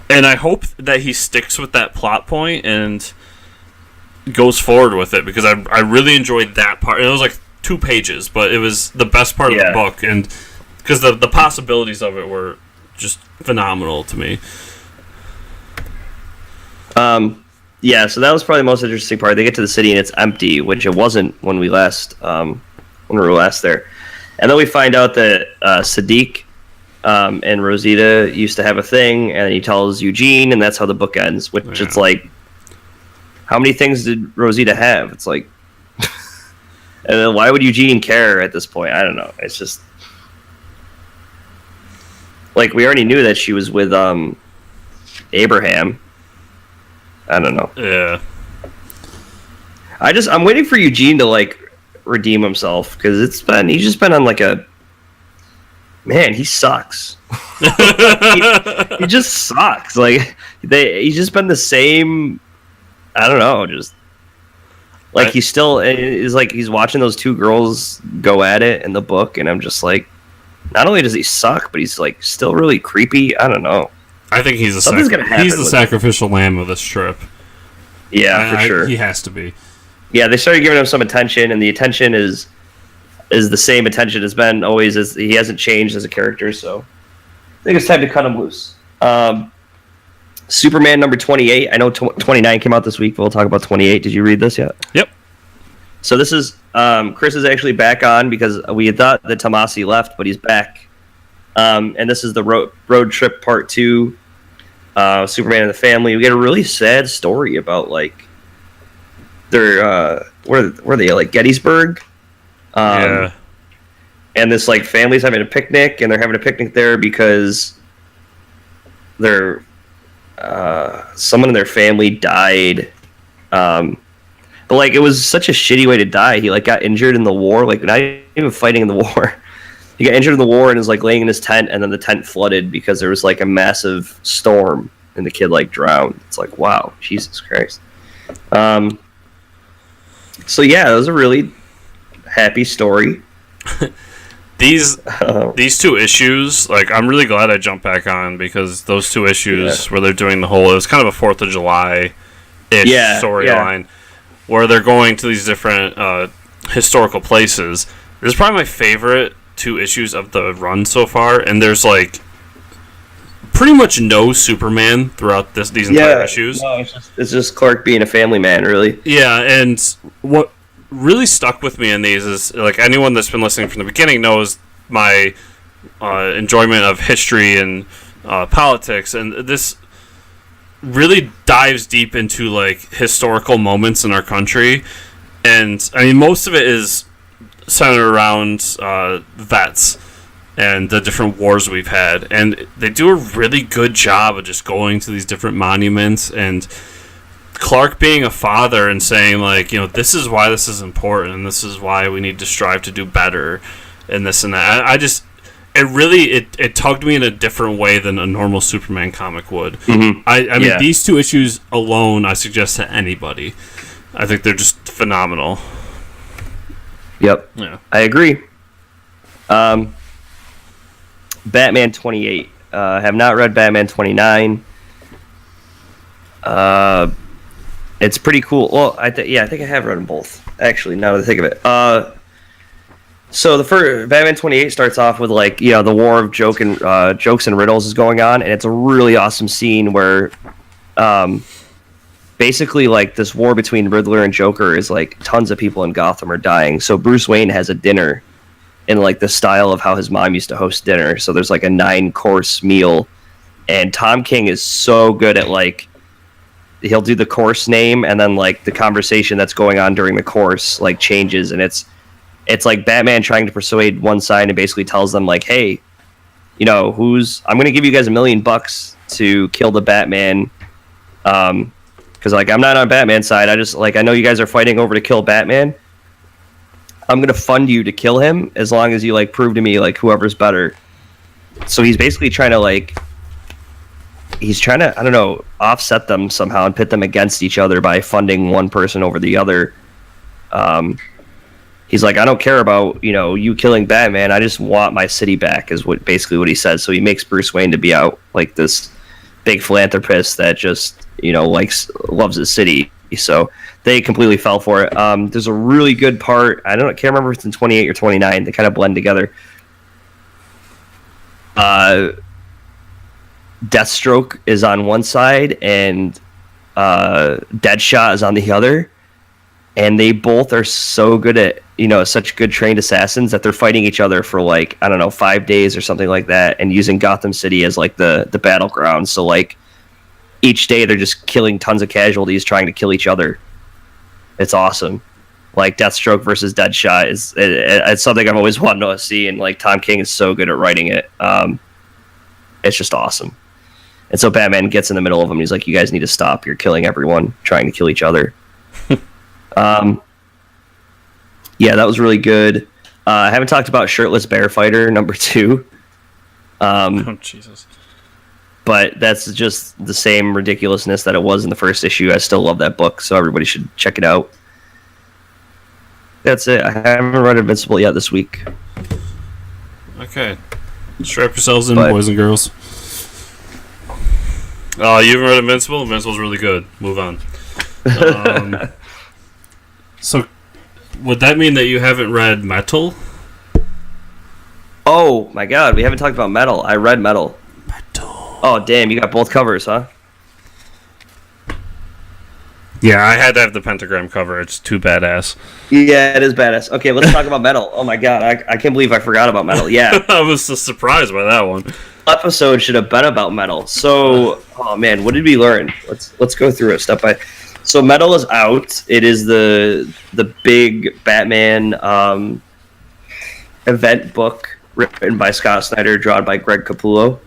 And I hope that he sticks with that plot point and goes forward with it, because I really enjoyed that part. It was like 2 pages, but it was the best part of the book, and because the possibilities of it were just phenomenal to me. So that was probably the most interesting part. They get to the city and it's empty, which it wasn't when we were last there. And then we find out that Sadiq and Rosita used to have a thing, and he tells Eugene, and that's how the book ends. Which it's like, how many things did Rosita have? It's like, and then why would Eugene care at this point? I don't know. It's just like, we already knew that she was with Abraham. I don't know. Yeah. I'm waiting for Eugene to like redeem himself, because he's just been on like a, man, he sucks. he just sucks. Like, he's just been the same. I don't know, just like he still is like, he's watching those 2 girls go at it in the book, and I'm just like, not only does he suck, but he's like still really creepy. I don't know. I think he's the sacrificial lamb of this trip. Yeah, for sure. He has to be. Yeah, they started giving him some attention, and the attention is the same attention as been always. As he hasn't changed as a character, so I think it's time to cut him loose. Superman number 28. I know 29 came out this week, but we'll talk about 28. Did you read this yet? Yep. So this is Chris is actually back on, because we had thought that Tomasi left, but he's back. And this is the road trip part 2. Superman and the family. We get a really sad story about like they're where are they, like Gettysburg? And this like family's having a picnic, and they're having a picnic there because they're someone in their family died. But like, it was such a shitty way to die. He like got injured in the war, like not even fighting in the war. He got injured in the war and is like laying in his tent, and then the tent flooded because there was like a massive storm, and the kid like drowned. It's like, wow, Jesus Christ. So yeah, it was a really happy story. These 2 issues, like, I'm really glad I jumped back on, because those 2 issues where they're doing the whole, it was kind of a 4th of July-ish storyline, where they're going to these different historical places. This is probably my favorite 2 issues of the run so far, and there's like pretty much no Superman throughout these entire issues. No, it's just Clark being a family man, really. Yeah, and what really stuck with me in these is, like, anyone that's been listening from the beginning knows my enjoyment of history and politics, and this really dives deep into like historical moments in our country. And I mean, most of it is centered around vets and the different wars we've had, and they do a really good job of just going to these different monuments, and Clark being a father and saying, like, you know, this is why this is important, and this is why we need to strive to do better, and this and that. It tugged me in a different way than a normal Superman comic would. Mm-hmm. I mean, these 2 issues alone, I suggest to anybody. I think they're just phenomenal. Yep. Yeah. I agree. Batman 28. Have not read Batman 29. It's pretty cool. Well, I think I have read them both, actually, now that I think of it. So the first Batman 28 starts off with like the war of jokes and riddles is going on, and it's a really awesome scene where, basically like this war between Riddler and Joker is like tons of people in Gotham are dying. So Bruce Wayne has a dinner in like the style of how his mom used to host dinner. So there's like a 9-course meal, and Tom King is so good at like he'll do the course name and then like the conversation that's going on during the course like changes, and it's like Batman trying to persuade one side and basically tells them like, hey, I'm going to give you guys $1 million to kill the Batman, because like I'm not on Batman's side. I know you guys are fighting over to kill Batman. I'm going to fund you to kill him as long as you like prove to me like whoever's better. So he's basically trying to I don't know, offset them somehow and pit them against each other by funding one person over the other. He's like, I don't care about, you killing Batman. I just want my city back is what he says. So he makes Bruce Wayne to be out like this big philanthropist that just, loves his city. So they completely fell for it. There's a really good part. I can't remember if it's in 28 or 29. They kind of blend together. Deathstroke is on one side and Deadshot is on the other. And they both are so good at, such good trained assassins that they're fighting each other for 5 days or something like that, and using Gotham City as like the battleground. So like each day they're just killing tons of casualties trying to kill each other. It's awesome. Like Deathstroke versus Deadshot it's something I've always wanted to see, and like Tom King is so good at writing it. It's just awesome. And so Batman gets in the middle of them. He's like, you guys need to stop. You're killing everyone trying to kill each other. Yeah, that was really good. I haven't talked about Shirtless Bear Fighter #2. Oh, Jesus. But that's just the same ridiculousness that it was in the first issue. I still love that book, so everybody should check it out. That's it. I haven't read Invincible yet this week. Okay. Strap yourselves in, boys and girls. Oh, you haven't read Invincible? Invincible's really good. Move on. So, would that mean that you haven't read Metal? Oh, my God. We haven't talked about Metal. I read Metal. Oh, damn. You got both covers, huh? Yeah, I had to have the pentagram cover. It's too badass. Yeah, it is badass. Okay, let's talk about Metal. Oh, my God. I can't believe I forgot about Metal. Yeah. I was just surprised by that one. Episode should have been about Metal. So, oh, man, what did we learn? Let's go through it step by. So Metal is out. It is the big Batman event book written by Scott Snyder, drawn by Greg Capullo.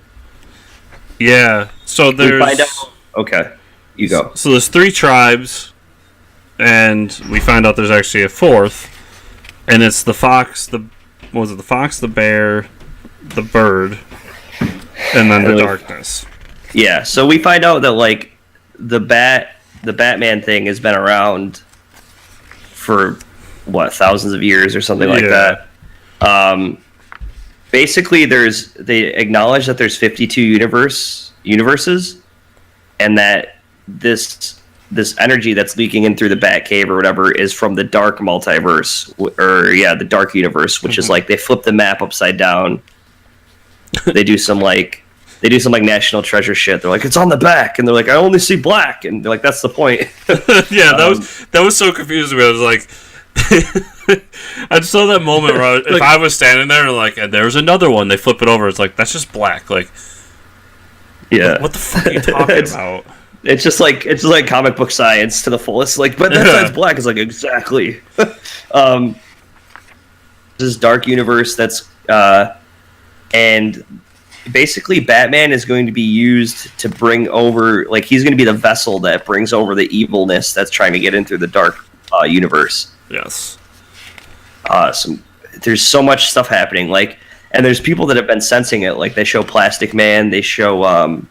Yeah. So there's. We find out. Okay, you go. So there's 3 tribes, and we find out there's actually a 4th, and it's the fox, the fox, the bear, the bird, and then the darkness. Yeah. So we find out that like the Batman thing has been around for thousands of years or something like that. Basically, they acknowledge that there's 52 universes, and that this energy that's leaking in through the Batcave or whatever is from the dark multiverse, the dark universe, which is like they flip the map upside down. They do some National Treasure shit. They're like, it's on the back, and they're like, I only see black, and they're like, that's the point. Yeah, that was so confusing. I was like, I just saw that moment where if I was standing there and like, and there's another one, they flip it over. It's like, that's just black. Like, yeah, what the fuck are you talking about? It's just like comic book science to the fullest. Like, but that side's black. It's like exactly. This dark universe that's and. Basically, Batman is going to be used to bring over, like, he's going to be the vessel that brings over the evilness that's trying to get in through the dark universe. Yes. There's so much stuff happening, like, and there's people that have been sensing it. Like, they show Plastic Man, they show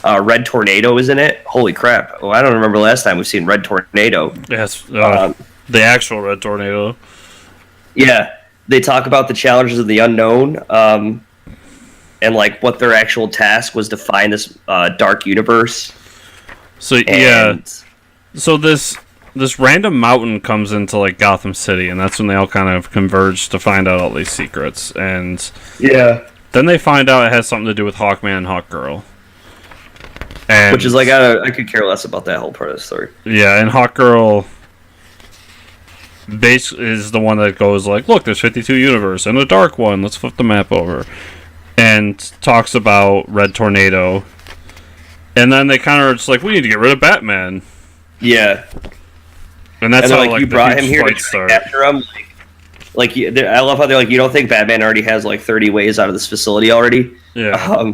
Red Tornado is in it. Holy crap! Oh, I don't remember the last time we've seen Red Tornado. Yes, the actual Red Tornado. Yeah, they talk about the challenges of the unknown. And like what their actual task was to find this dark universe. So so this this random mountain comes into like Gotham City, and that's when they all kind of converge to find out all these secrets. And then they find out it has something to do with Hawkman and Hawkgirl. And which is like I could care less about that whole part of the story. Yeah, and Hawkgirl is the one that goes like, look, there's 52 universe and a dark one. Let's flip the map over, and talks about Red Tornado. And then they kind of are just like, we need to get rid of Batman. Yeah. And that's how like you brought him here to start. After him. I love how they're like, you don't think Batman already has like 30 ways out of this facility already? Yeah.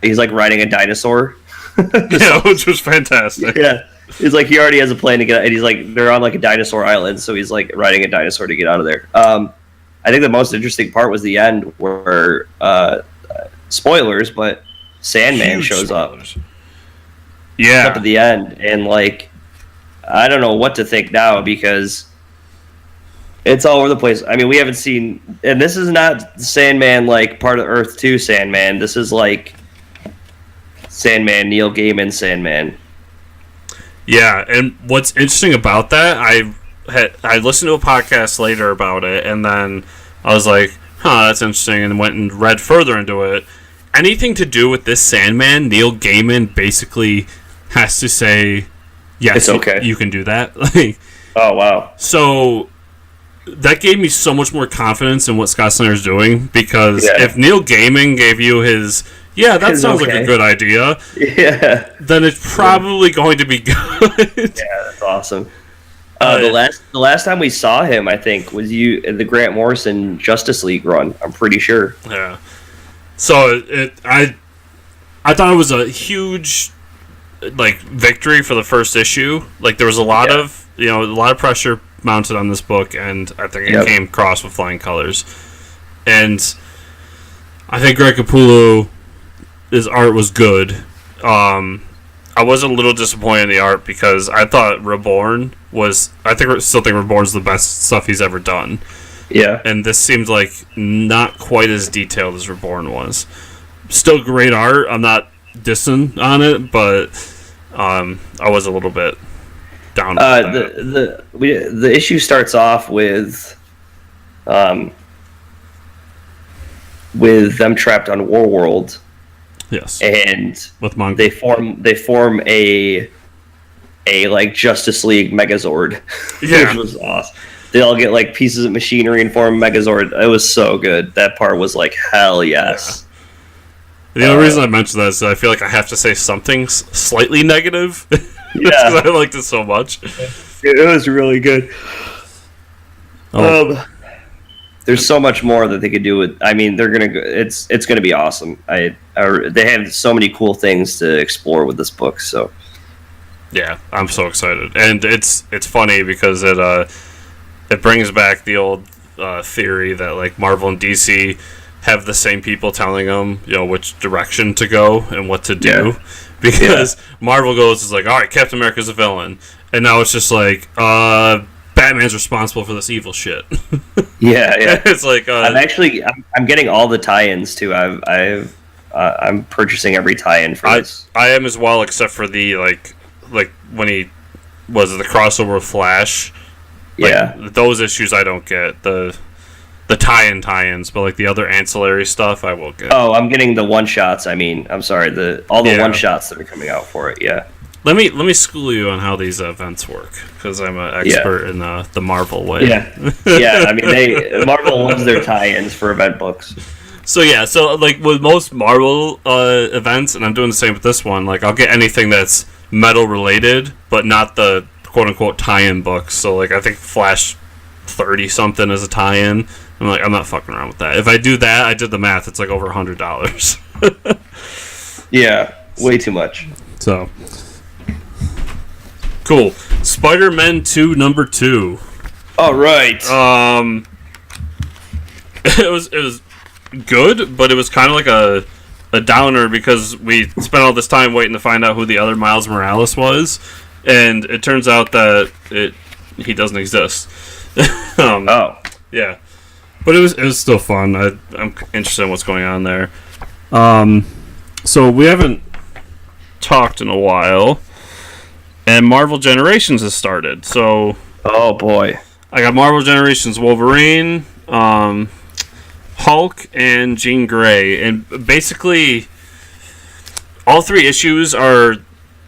He's like riding a dinosaur. Yeah, which was fantastic. Yeah. He's like, he already has a plan to get out. And he's like, they're on like a dinosaur island. So he's like riding a dinosaur to get out of there. I think the most interesting part was the end where, spoilers, but Sandman shows up. Yeah. Up at the end. And like, I don't know what to think now because it's all over the place. I mean, we haven't seen, and this is not Sandman like part of Earth 2 Sandman. This is like Sandman, Neil Gaiman Sandman. Yeah, and what's interesting about that, I listened to a podcast later about it, and then I was like, that's interesting, and went and read further into it. Anything to do with this Sandman, Neil Gaiman basically has to say, yes, it's okay. You can do that. Like, oh, wow. So that gave me so much more confidence in what Scott Snyder's doing, because if Neil Gaiman gave you his, that sounds like a good idea, then it's probably going to be good. Yeah, that's awesome. The last time we saw him, I think, was the Grant Morrison Justice League run. I'm pretty sure. Yeah. So I thought it was a huge like victory for the first issue. Like there was a lot of a lot of pressure mounted on this book, and I think it came across with flying colors. And I think Greg Capullo, his art was good. I was a little disappointed in the art because I thought Reborn was. I still think Reborn's the best stuff he's ever done. Yeah. And this seemed like not quite as detailed as Reborn was. Still great art. I'm not dissing on it, but I was a little bit down with that. The issue starts off with them trapped on Warworld. Yes. And with Monk. they form a like Justice League Megazord. Yeah. Which was awesome. They all get like pieces of machinery and form Megazord. It was so good. That part was like hell yes. Yeah. The only reason I mentioned that is I feel like I have to say something slightly negative. Yeah. Because I liked it so much. It was really good. There's so much more that they could do with. I mean, they're gonna. It's gonna be awesome. They have so many cool things to explore with this book. So, yeah, I'm so excited, and it's funny because it brings back the old theory that like Marvel and DC have the same people telling them which direction to go and what to do, because Marvel is like, all right, Captain America's a villain, and now it's just like Batman's responsible for this evil shit. Yeah. It's like I'm getting all the tie-ins too. I'm purchasing every tie-in for this. I am as well, except for the like when he was the crossover with Flash. Like, those issues I don't get the tie-ins, but like the other ancillary stuff I will get. Oh, I'm getting the one-shots. I mean, I'm sorry, all the one-shots that are coming out for it. Yeah. Let me school you on how these events work, because I'm an expert in the Marvel way. Yeah. I mean, Marvel loves their tie-ins for event books. So like with most Marvel events, and I'm doing the same with this one. Like I'll get anything that's metal related, but not the quote unquote tie-in books. So like I think Flash 30 something is a tie-in. I'm like, I'm not fucking around with that. If I do that, I did the math. It's like over $100. Yeah, way too much. So cool. Spider-Man 2 number 2. All right. It was good, but it was kind of like a downer because we spent all this time waiting to find out who the other Miles Morales was, and it turns out that he doesn't exist. Yeah, but it was still fun. I'm interested in what's going on there. So we haven't talked in a while, And Marvel Generations has started. So, oh boy, I got Marvel Generations Wolverine, Hulk, and Jean Grey. And basically, all 3 issues are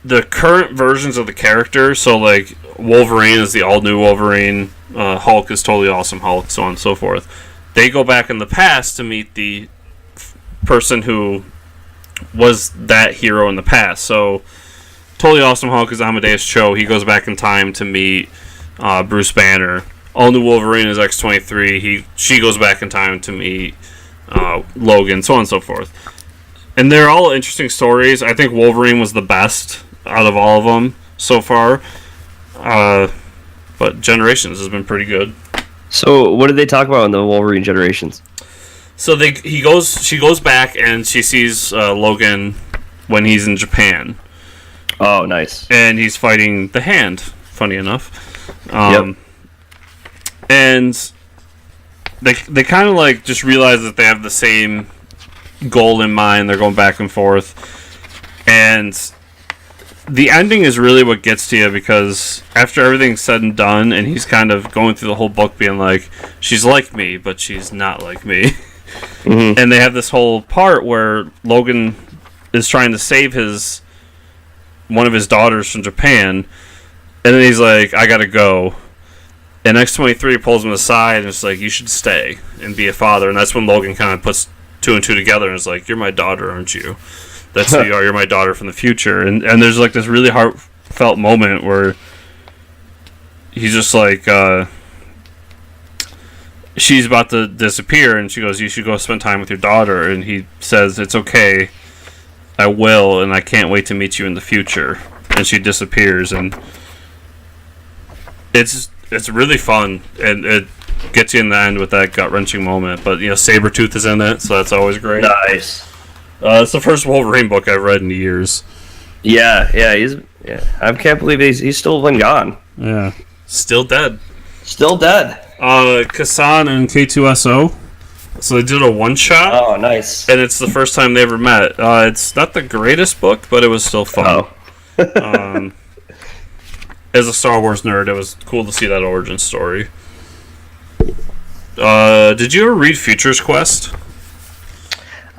the current versions of the character. So, like, Wolverine is the all-new Wolverine. Hulk is totally awesome Hulk, so on and so forth. They go back in the past to meet the person who was that hero in the past. So, totally awesome Hulk is Amadeus Cho. He goes back in time to meet Bruce Banner. All new Wolverine is X-23. She goes back in time to meet Logan, so on and so forth. And they're all interesting stories. I think Wolverine was the best out of all of them so far. But Generations has been pretty good. So, what did they talk about in the Wolverine Generations? So she goes back and she sees Logan when he's in Japan. Oh, nice. And he's fighting the Hand, funny enough. Yep. And they kind of like just realize that they have the same goal in mind. They're going back and forth. And the ending is really what gets to you, because after everything's said and done, and he's kind of going through the whole book being like, she's like me, but she's not like me. Mm-hmm. And they have this whole part where Logan is trying to save one of his daughters from Japan, and then he's like, I gotta go. And X-23 pulls him aside and it's like, you should stay and be a father. And that's when Logan kind of puts 2 and 2 together and is like, you're my daughter, aren't you? That's who you are. You're my daughter from the future. And there's like this really heartfelt moment where he's just like, she's about to disappear, and she goes, you should go spend time with your daughter. And he says, it's okay, I will, and I can't wait to meet you in the future. And she disappears, and it's really fun, and it gets you in the end with that gut-wrenching moment. But, Sabretooth is in it, so that's always great. Nice. It's the first Wolverine book I've read in years. Yeah, I can't believe he's still been gone. Yeah. Still dead. Still dead. Kassan and K2SO. So they did a one-shot. Oh, nice. And it's the first time they ever met. It's not the greatest book, but it was still fun. Oh. As a Star Wars nerd, it was cool to see that origin story. Did you ever read Future's Quest?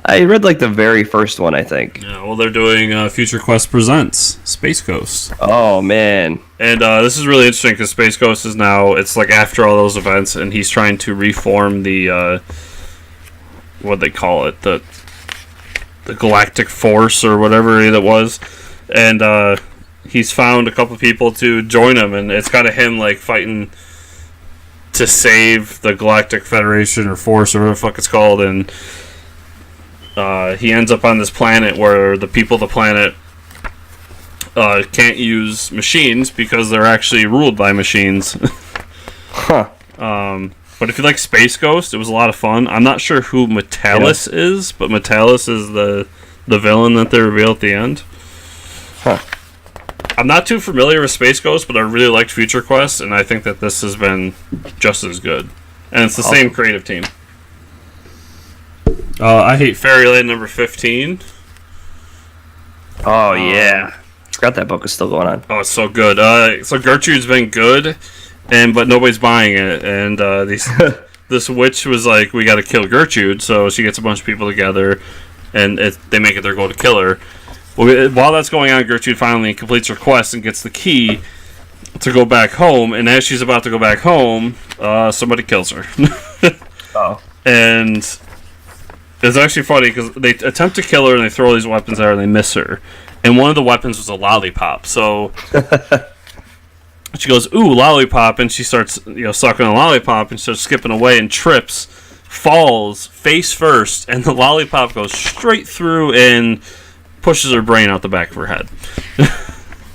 I read like the very first one, I think. Yeah, well, they're doing Future Quest Presents Space Ghost. Oh, man. And this is really interesting because Space Ghost is now, it's like after all those events, and he's trying to reform the, what they call it, the Galactic Force or whatever it was. And he's found a couple people to join him, and it's kind of him like fighting to save the Galactic Federation or Force or whatever the fuck it's called. And he ends up on this planet where the people of the planet can't use machines because they're actually ruled by machines. Huh. But if you like Space Ghost, it was a lot of fun. I'm not sure who Metalis is, but Metalis is the villain that they reveal at the end. Huh. I'm not too familiar with Space Ghost, but I really liked Future Quest, and I think that this has been just as good. And it's the same creative team. I hate Fairyland number 15. Oh, yeah. I forgot that book was still going on. Oh, it's so good. So Gertrude's been good, but nobody's buying it. And this witch was like, we got to kill Gertrude, so she gets a bunch of people together, and they make it their goal to kill her. Well, while that's going on, Gertrude finally completes her quest and gets the key to go back home. And as she's about to go back home, somebody kills her. Oh. And it's actually funny because they attempt to kill her and they throw these weapons at her and they miss her. And one of the weapons was a lollipop. So she goes, ooh, lollipop. And she starts sucking a lollipop and starts skipping away and trips, falls face first. And the lollipop goes straight through and pushes her brain out the back of her head.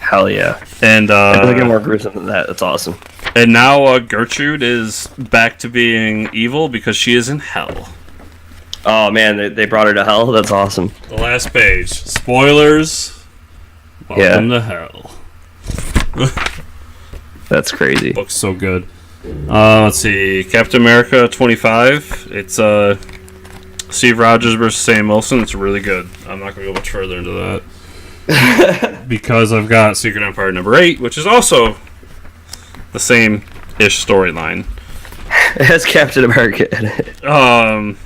Hell yeah. And it doesn't get more gruesome than that. That's awesome. And now Gertrude is back to being evil because she is in hell. Oh man, they brought her to hell? That's awesome. The last page. Spoilers. Welcome to hell. That's crazy. Book's so good. Let's see. Captain America 25. It's Steve Rogers versus Sam Wilson. It's really good. I'm not going to go much further into that. because I've got Secret Empire number 8, which is also the same-ish storyline. It has Captain America in it.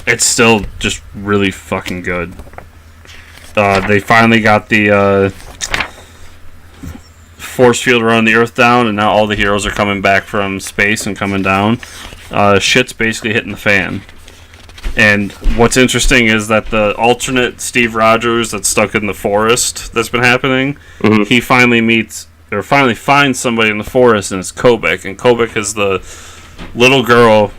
It's still just really fucking good. They finally got the force field around the Earth down, and now all the heroes are coming back from space and coming down. Shit's basically hitting the fan. And what's interesting is that the alternate Steve Rogers that's stuck in the forest that's been happening, he finally finds somebody in the forest, and it's Kobik. And Kobik is the little girl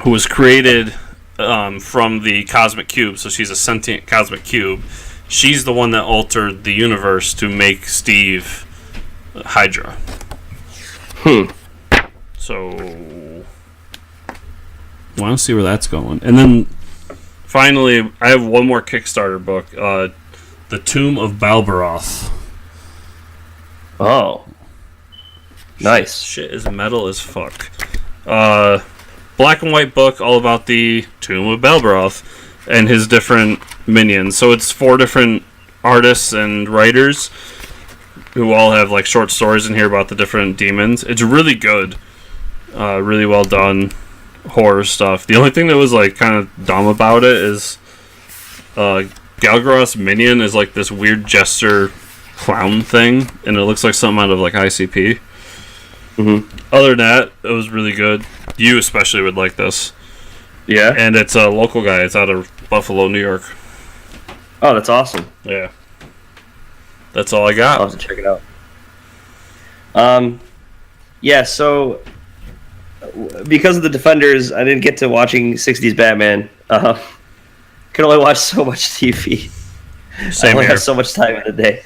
who was created from the cosmic cube, so she's a sentient cosmic cube. She's the one that altered the universe to make Steve Hydra. So I want to see where that's going. And then finally, I have one more Kickstarter book, The Tomb of Balbaroth. Oh, nice. Shit is metal as fuck. Black and white book all about the Tomb of Balbaroth and his different minions. So it's 4 different artists and writers who all have like short stories in here about the different demons. It's really good, really well done horror stuff. The only thing that was like kind of dumb about it is Galgaroth's minion is like this weird jester clown thing, and it looks like something out of like ICP. Other than that, it was really good. You especially would like this. Yeah. And it's a local guy. It's out of Buffalo, New York. Oh, that's awesome. Yeah. That's all I got. I'll have to check it out. Yeah, so because of the Defenders, I didn't get to watching 60s Batman. Could only watch so much TV. Same I only here. have so much time in the day.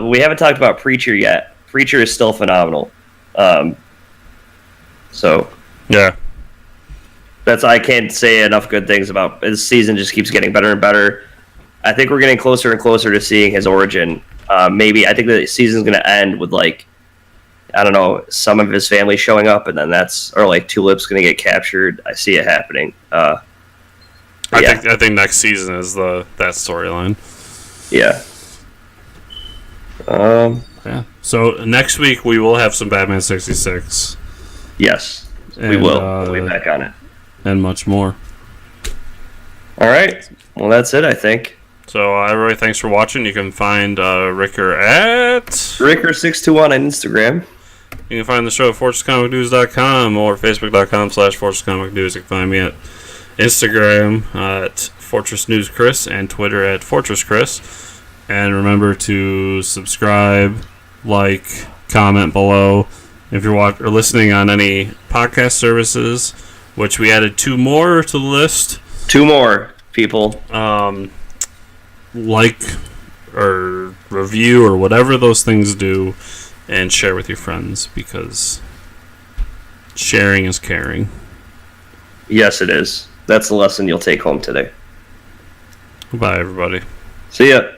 We haven't talked about Preacher yet. Preacher is still phenomenal. So Yeah. I can't say enough good things about this season. Just keeps getting better and better. I think we're getting closer and closer to seeing his origin. Maybe I think the season's going to end with like, I don't know, some of his family showing up, and then like Tulip's going to get captured. I see it happening. I think next season is that storyline. Yeah. Yeah. So next week we will have some Batman 66. Yes, we will. We'll be back on it. And much more. All right. Well, that's it, I think. So, everybody, thanks for watching. You can find Ricker at Ricker621 on Instagram. You can find the show at FortressComicNews.com or Facebook.com/FortressComicNews. You can find me at Instagram at FortressNewsChris and Twitter at FortressChris. And remember to subscribe, like, comment below. If you're or listening on any podcast services, which we added 2 more to the list. 2 more, people. Like or review or whatever those things do, and share with your friends, because sharing is caring. Yes, it is. That's the lesson you'll take home today. Goodbye, everybody. See ya.